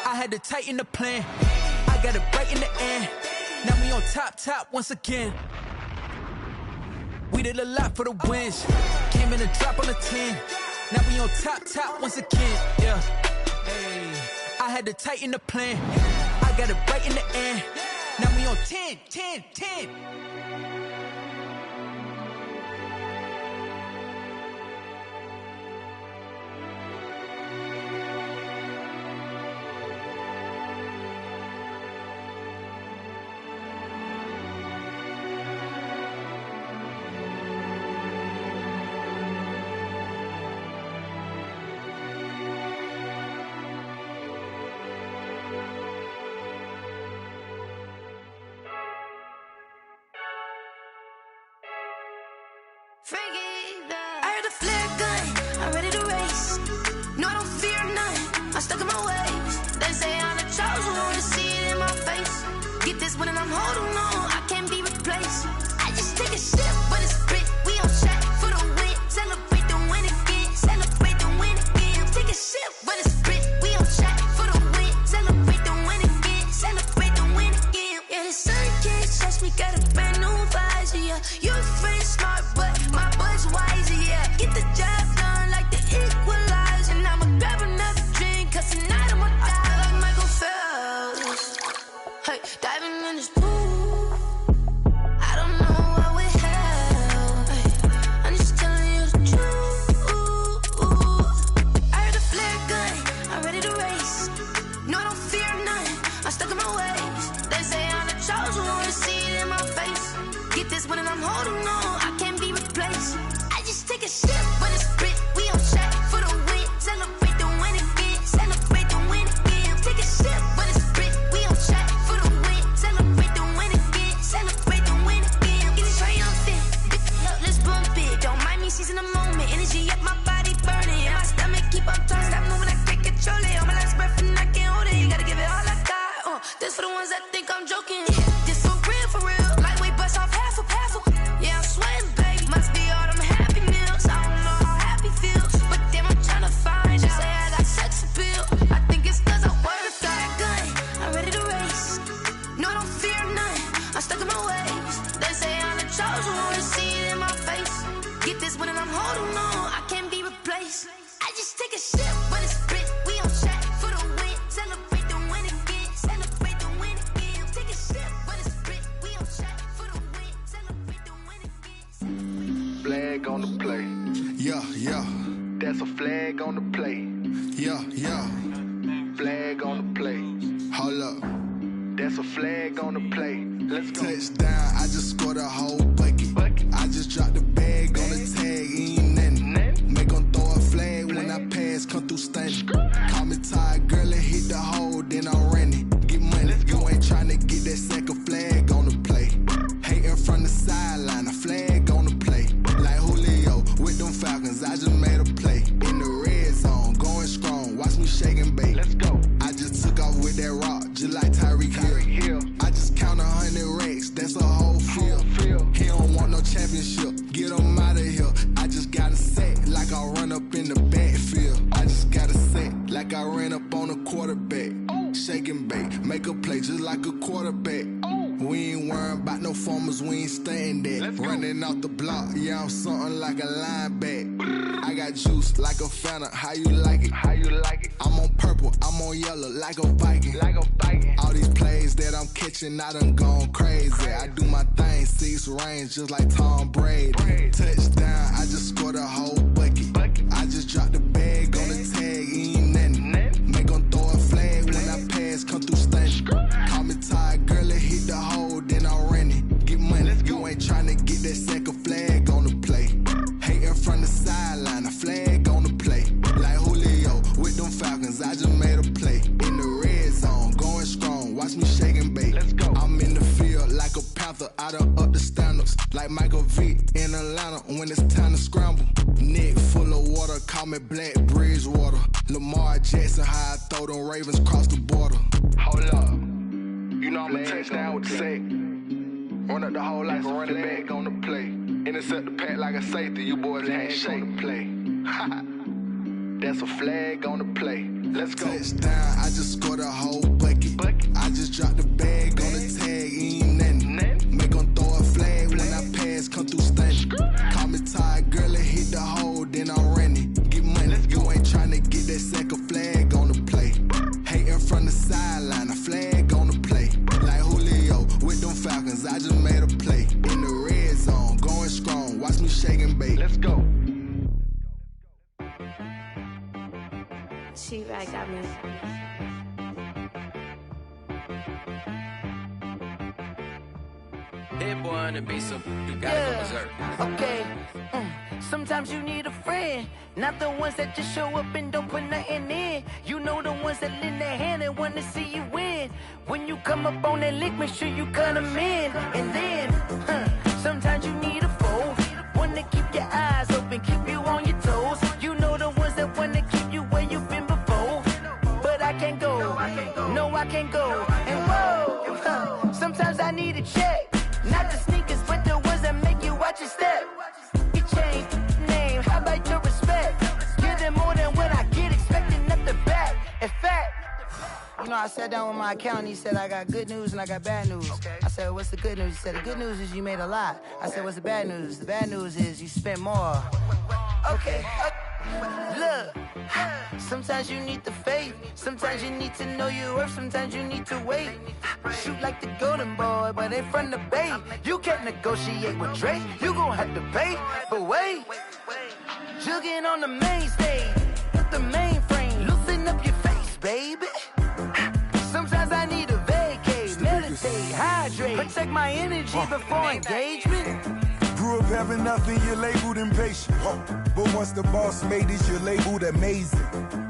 I had to tighten the plan. I got it right in the end. Now we on top once again. We did a lot for the wins. Came in and dropped on the 10. Now we on top once again. Yeah. Hey, I had to tighten the plan. I got it right in the end. Now we on 10. I heard the flare gun, I'm ready to race. No, I don't fear none, I'm stuck in my ways. They say I'm the chosen one, to see it in my face. Get this one and I'm holding on, I can't be replaced. I just take a sip, but it's spit, we on track for the win. Celebrate the win again, celebrate the win again. Take a sip, but it's spit, we on track for the win. Celebrate the win again, celebrate the win again. Yeah, the sun can't touch me, got a brand new visor, yeah. You're friend smart, but my bud's wiser, yeah. Get the job done like the equalizer. And I'ma grab another drink, cause tonight I'ma die like Michael Phelps. Hey, diving in this pool, I don't know what we have. Hey, I'm just telling you the truth. I heard the flare gun, I'm ready to race. No, I don't fear none, I'm stuck in my ways. They say I'm the chosen one, to see it in my face. Get this one and I'm holding on, I can't be replaced. I just take a sip, but it's spit, we on track for the win. Celebrate the win again, celebrate the win again. Take a sip, but it's spit, we on track for the win. Celebrate the win again, celebrate the win again. Get it triumphant, look, let's bump it. Don't mind me seizing the moment, energy up my body burning. And my stomach keep on turning, stop moving, I can't control it. On my last breath and I can't hold it, you gotta give it all I got. This for the ones that think I'm joking. This for real. Lightweight bust off half a. Yeah, I'm sweating, baby. Must be all them happy meals. I don't know how happy feels, but damn, I'm tryna find out. Say I got sex appeal. I think it's cause I work that gun. I'm ready to race. No, I don't fear none, I'm stuck in my ways. They say I'm the chosen one, to see it in my face. Get this one and I'm holding on, I can't be replaced. I just take a sip, but it's spit, we on track for the win. Celebrate the win again, celebrate the win again. Take a sip, but it's spit, we on track for the win. Celebrate the win again. Flag on the play. Yeah. That's a flag on the play. Yeah. Flag on the play. Hold up. That's a flag on the play. Let's go. Touchdown, I just scored a whole bucket. I just dropped the bag on the tag, ain't nothing. Make 'em throw a flag when I pass, come through stunning. Call me tired, girl, and hit the hole, then I ran just like Tyreek Hill. I just count 100 racks, that's a whole field. He don't want no championship, get him out of here. I just got a set like I run up in the backfield. I just got a set like I ran up on a quarterback. Shake and bake, make a play just like a quarterback. We ain't worrying about no formers, we ain't staying there. Running off the block, yeah, I'm something like a linebacker. I got juice like a Fanta, how you like it? I'm on purple, I'm on yellow like a Viking. All these plays that I'm catching, I done gone crazy. I do my thing, 6 range just like Tom Brady. Touchdown, I just scored a whole bucket. I just dropped the bag on the tag, ain't nothing. Make them throw a flag when I pass, come through stunning. Call me tired, girl, it hit the hole, then I ran it. Get money, you ain't tryna get that second flag on the play. Hating from the sideline, a flag on the play. Like Julio with them Falcons, I just made a play. In the red zone, going strong, watch me shake and bake. I'm in the field like a panther, I done up the standards. Like Michael Vick in Atlanta when it's time to scramble. Neck full of water, call me Black Bridgewater. Lamar Jackson, how I throw them Ravens cross the border. Hold up, you know I'm a touchdown with the sack. Run up the whole like a running back on the play. Intercept the pack like a safety, you boys can't shake the play. That's a flag on the play. Let's go. Touchdown, I just scored a whole bucket. I just dropped the bag on the tag, ain't nothing. Make them throw a flag when I pass, come through stunning. Call me tired, girl, it hit the hole, then I ran it. Get money, you ain't tryna get that second flag on the play. Hating from the sideline, a flag on the play. Like Julio with them Falcons, I just made a play. In the red zone, going strong, watch me shake and bake. Let's go. She-Rag got me. Hit boy on the beat, so you gotta go berserk. Okay. Sometimes you need a friend, not the ones that just show up and don't put nothing in. You know the ones that lend their hand and want to see you win. When you come up on that lick, make sure you cut them in. And then, sometimes you need a foe, one to keep your eyes open, keep you on your toes. You know the ones that want to keep you where you've been before. But I can't go, no I can't go. And whoa, sometimes I need a check, not the sneakers, but the ones that make you watch your step. You change name, how about your respect? Give them more than what I get, expecting nothing back. In fact, you know, I sat down with my accountant, he said, I got good news and I got bad news. I said, what's the good news? He said, the good news is you made a lot. I said, what's the bad news? The bad news is you spent more. Okay. Look, sometimes you need the faith, sometimes you need to know your worth, sometimes you need to wait. Shoot like the golden boy, but ain't from the bay. You can't negotiate with Drake, you gon' have to pay. But wait, jugging on the main stage, with the mainframe, loosen up your face, baby. Sometimes I need a vacate, meditate, hydrate, protect my energy before engagement. Grew up having nothing, you're labeled impatient. But once the boss made it, you're labeled amazing.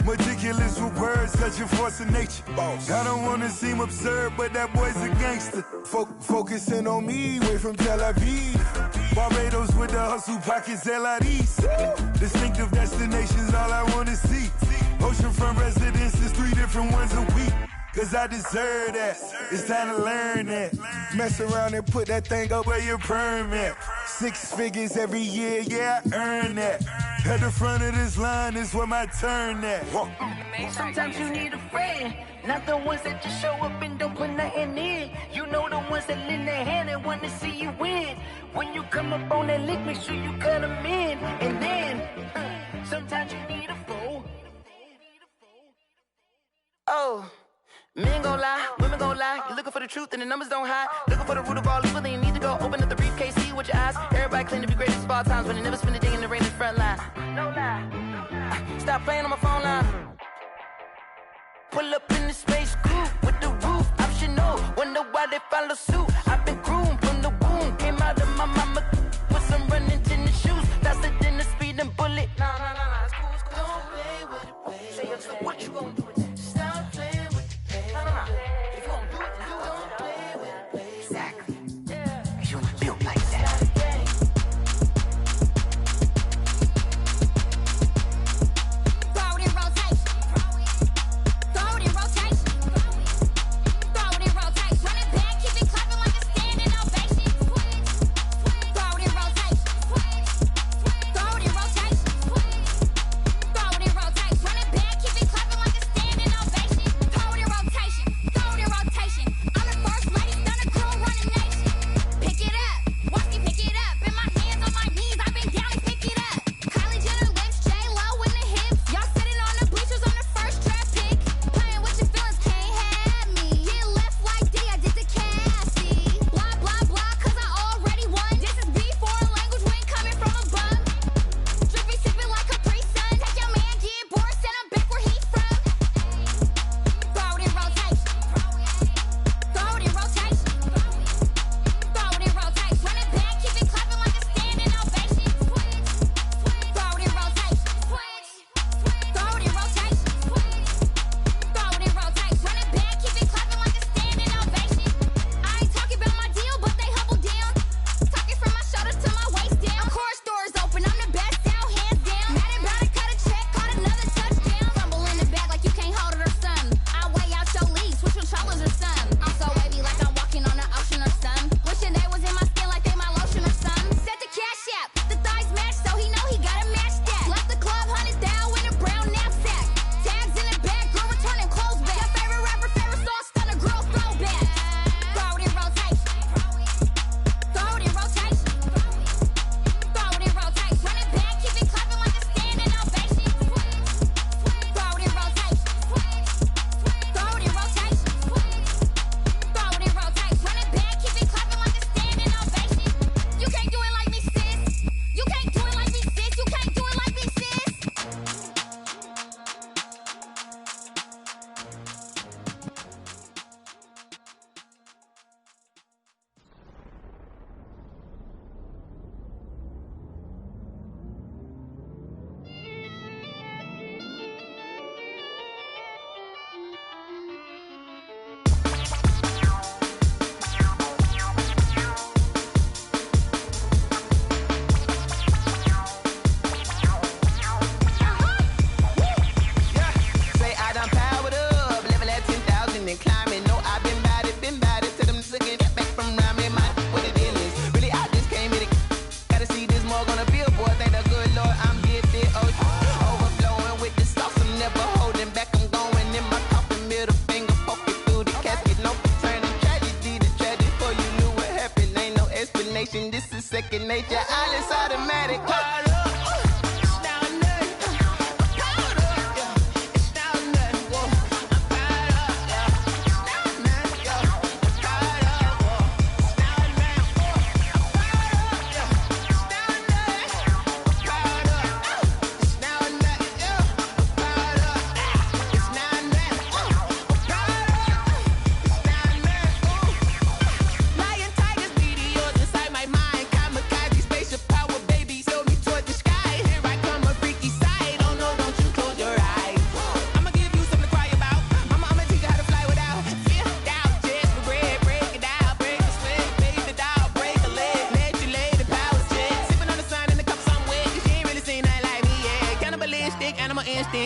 Meticulous with words, such a force of nature. I don't wanna seem absurd, but that boy's a gangster. Focusing on me, way from Tel Aviv. Barbados with the hustle pockets, LIDs. Distinctive destinations, all I wanna see. Oceanfront residences, 3 different ones a week. Cause I deserve that, it's time to learn that. Mess around and put that thing up where your permit. 6 figures every year, yeah, I earn that. At the front of this line is where my turn at. Sometimes you need a friend, not the ones that just show up and don't put nothing in. You know the ones that lend their hand and want to see you win. When you come up on that lick, make sure you cut them in. And then, sometimes you need a foe. Oh. Men gon' lie, women gon' lie. You're looking for the truth and the numbers don't hide. Looking for the root of all evil, then you need to go open up the briefcase, see with your eyes. Everybody claim to be greatest of all times, but they never spend a day in the rain in the front line. No lie. Stop playing on my phone line. Pull up in the space coupe with the roof optional. Wonder why they follow suit. I've been groomed from the womb. Came out of my mama with some running tennis shoes. Faster than the speeding bullet. No, it's cool, it's cool. Don't play with it, baby. Say it, so what you gon' do? Stop playing. If you gon' do it, then don't play with it, baby. Exactly. Yeah. You ain't built like that. Throw it in rotation. Throw it in rotation. station. This is second nature. All is automatic.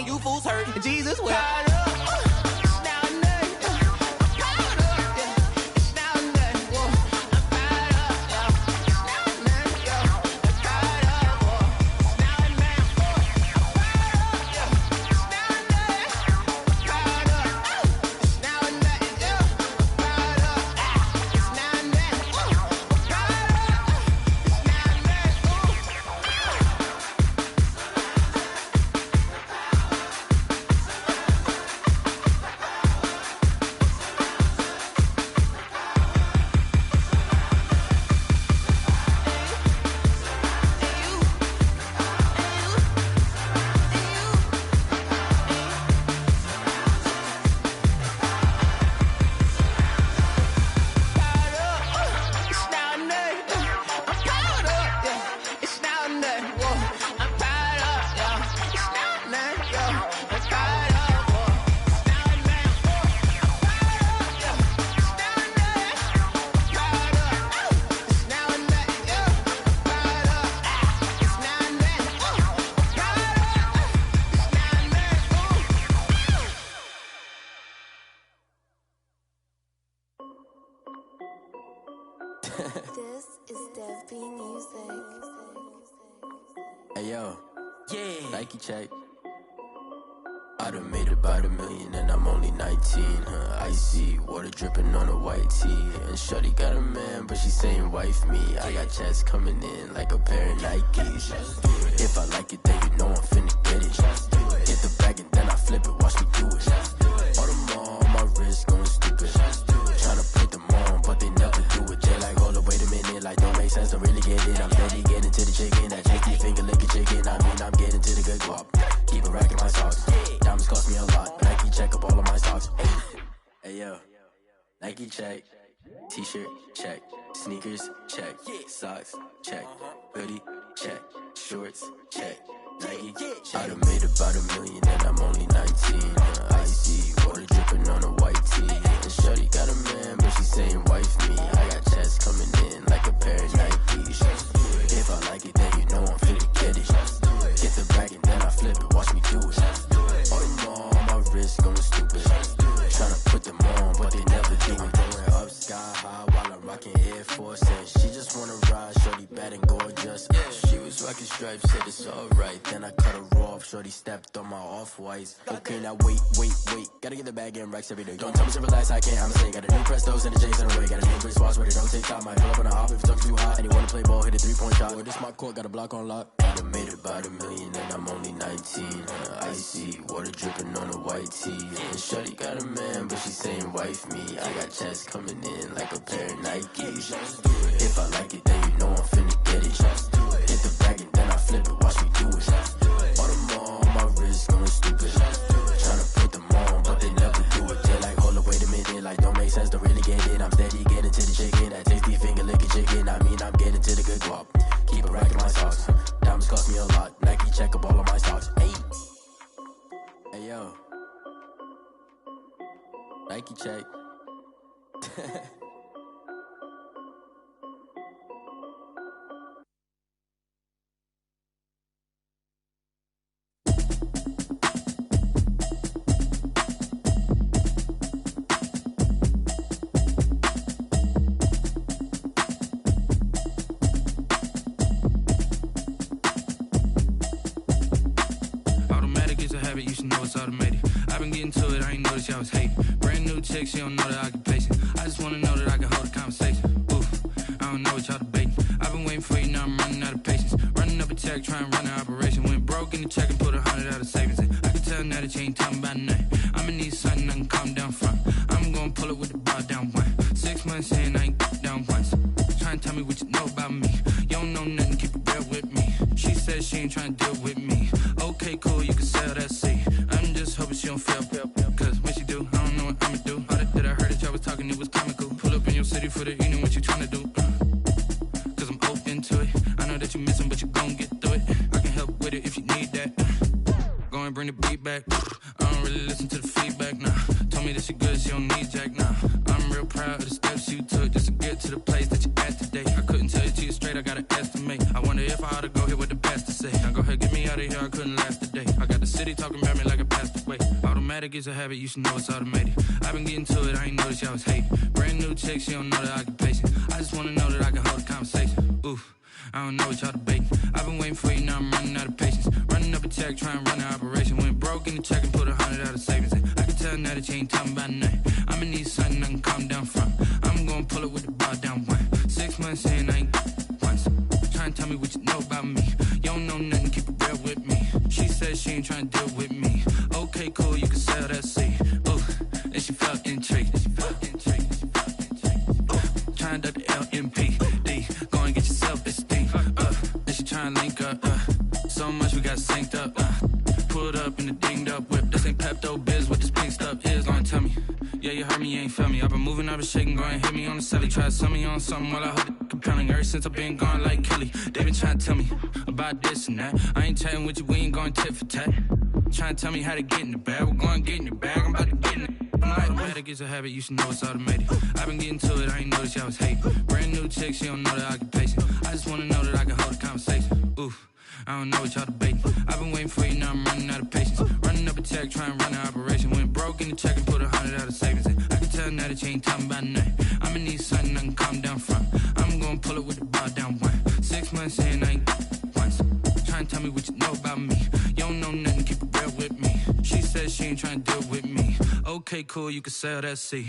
You fools hurt. Jesus will. This is Dev B Music. Hey yo, yeah. Nike check. I done made about $1 million and I'm only 19. Icy water dripping on a white tee. And shorty got a man, but she saying wife me. I got checks coming in like a pair of Nikes. If I like it, then you know I'm finna get it. Get the bag and then I flip it, watch me do it. All them on my wrist going stupid. Tryna put them on, but they never do it. They like, hold up, wait a minute, like don't make sense, don't really get it. I'm steady getting to the chicken, that tasty finger licking chicken. I mean, I'm getting to the good guap. Keep a rack in my socks. Diamonds cost me a lot. Nike check up all of my socks. Hey yo, Nike check. T-shirt check. Sneakers check. Socks check. Hoodie check. Shorts check. Nike. I done made about $1 million and I'm only 19. Icy water dripping on a white tee. And shorty got a man, but she saying wife me. I got checks coming in like a pair of Nikes. If I like it, then you know I'm finna get it. Get the bag and then I flip it, watch me do it. All them on my wrist going stupid. Tryna put them on, but they never do it. Going up sky high while I'm rocking Air Force. And she just wanna ride, shorty bad and gorgeous. She was rocking stripes, said it's alright. Then I cut her off, shorty stepped on my off-whites. Okay, now wait. Gotta get the bag and racks every day. Don't tell me to relax, I can't, I'm saying. Got a new Prestos and the J's in the way. Got a new Chris Watch, but it don't take time. Might pull up on a hop if it's talking too hot. And you wanna play ball, hit a 3-point shot. With this my court, got a block on lock. I done made about $1 million and I'm only 19. Icy water dripping on a white tee. And shorty got a man, but she saying wife me. I got checks coming in like a pair of Nikes. If I like it, then you know I'm finna get it. Hit the bag and then I flip it, watch me do it. All them on my wrist going stupid. Tryna put them on, but they never do it. They like, hold up, wait a minute, like don't make sense, don't really get it. I'm steady getting to the chicken, that tasty finger licking chicken. I mean, I'm getting to the good guap. Keep a rack in my socks. Diamonds cost me a lot. Nike check up all of my socks. Hey yo, Nike check. You should know it's automated. I've been getting to it, I ain't noticed y'all was hating. Brand new chick, she don't know the occupation. I just wanna know that I can hold a conversation. Oof, I don't know what y'all debating. I've check and put 100 out of savings in. I can tell now that you ain't talking about nothing. I'ma need something I can calm down from. I'm gonna pull it with the bar down one. 6 months in, I ain't down once. Trying to tell me what you know about me. You don't know nothing, keep it real with me. She said she ain't trying to deal with me. Okay, cool, you can sell that seat. I'm just hoping she don't fail. Cause when she do, I don't know what I'ma do. All that I heard that y'all was talking, it was comical. Pull up in your city for the evening, what you trying to do? Cause I'm open to it. I know that you missing, but you gon' get through it. I can help with it if you need that. Go and bring the beat back. I don't really listen to the feedback, nah. Told me that she good, she don't need jack, nah. I'm real proud of the steps you took just to get to the place that you at today. I couldn't tell you to you straight, I gotta estimate. I wonder if I ought to go here with the best to say. Now go ahead, get me out of here, I couldn't last today. I got the city talking about me like I passed away. Automatic is a habit, you should know it's automated. I've been getting to it, I ain't noticed y'all was hating. Brand new chick, she don't know the occupation. I just wanna know that I can hold a conversation. Oof, I don't know what y'all debating. I've been waiting for you, now I'm running out of patience. Running up a check, trying to run an operation. Went broke in the check and put 100 out of savings in. I can tell now that you ain't talking about nothing. I'ma need something I can calm down from. I'm gonna pull it with the bar down one. 6 months in, I ain't once. Trying to tell me what you know about me. You don't know nothing, keep it real with me. She said she ain't trying to deal with me. Okay, cool, you can sell that seat. Ooh, and she felt intrigued. Trying to the LMPD. Go and get yourself esteem. And she trying to link up. So much we got synced up. Pulled up in the dinged up whip. This ain't Pepto Biz, what this pink stuff is. Long tell me. Yeah, you heard me, you ain't felt me. I've been moving, I've been shaking, go and hit me on the celly. Try to sell me on something while I hold it compelling. Ever since I've been gone like Kelly, they been trying to tell me about this and that. I ain't chatting with you, we ain't going tit for tat. Trying to tell me how to get in the bag. We're going to get in the bag, I'm about to get in it. Automatic is a habit, you should know it's automated. I've been getting to it, I ain't noticed y'all was hating. Brand new chick, she don't know the occupation. I just wanna know that I can hold a conversation. Oof, I don't know what y'all debating. I've been waiting for you, now I'm running out of patience. Running up a check, trying to run an operation. Went broke in the check and put 100 out of savings in. I can tell now that you ain't talking about nothing. I'ma need something I can calm down from. I'm gonna pull it with the bar down one. 6 months in, I ain't once. Trying to tell me what you know about me. You don't know nothing, keep it real with me. She said she ain't trying to deal with me. Okay, cool, you can sell that seat.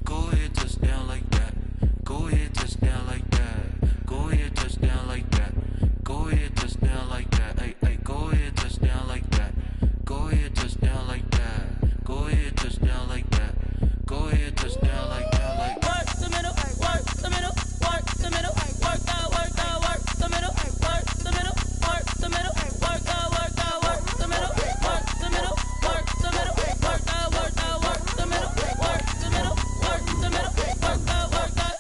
Go ahead, touch down like that. Go ahead, touch down like that. Go ahead, touch down like that. Go ahead, touch down like that. Hey, hey, go ahead, touch down like that. Go ahead, touch down like that. Go ahead, touch down like that. Go ahead, touch down like that. Like work the middle, work the middle, work the middle, work that, work the middle, work the middle, work the middle, work that, work the middle, work the middle, work the middle, work that, work the middle, work the middle, work the middle, work that, work that.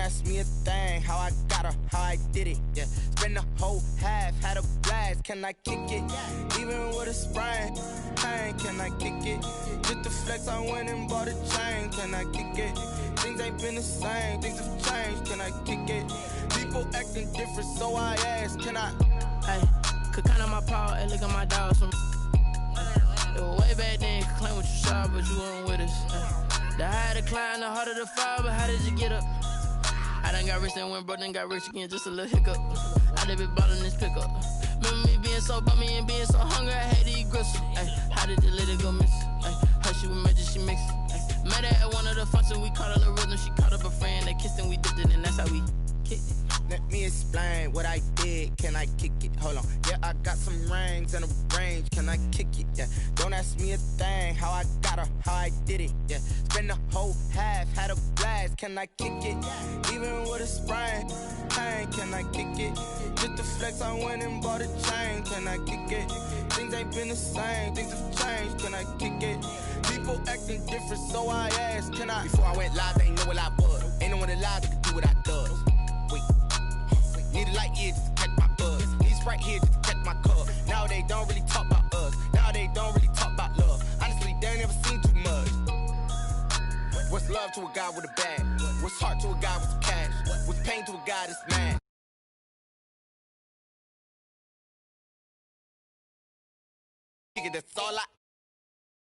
ask me a thing, how I got her, how I did it, yeah. Spend the whole half, had a blast, can I kick it? Even with a sprain, pain, can I kick it? Just the flex, I went and bought a chain, can I kick it? Things ain't been the same, things have changed, can I kick it? People acting different, so I ask, can I? Hey, could count on my power, and look at my dogs from. It was way back then, could claim what you saw, but you weren't with us. The higher the climb, the harder the fall, but how did you get up? I done got rich, then went broke, then got rich again, just a little hiccup. I done been ballin' this pickup. Remember me being so bummy and being so hungry, I had to eat gristle. Ay, how did the lady go miss? Ay, how she was magic, she mixed. Met her at one of the functions, we caught a little rhythm, she caught up a friend, they kissed and we dipped it, and that's how we kicked it. Let me explain what I did, can I kick it? Hold on, yeah, I got some rings and a range, can I kick it? Yeah, don't ask me a thing, how I got her, how I did it, yeah. Spend the whole half, had a blast, can I kick it? Even with a sprain, pain, can I kick it? Just the flex, I went and bought a chain, can I kick it? Things ain't been the same, things have changed, can I kick it? People acting different, so I asked, can I? Before I went live, they ain't know what I was. Ain't no one alive that could do what I does. Wait, need a light year just to catch my buzz. Need Sprite here just to catch my cup. Now they don't really talk about us. Now they don't really talk about love. Honestly, they ain't never seen too much. What's love to a guy with a bag? What's heart to a guy with some cash? What's pain to a guy that's mad? That's all I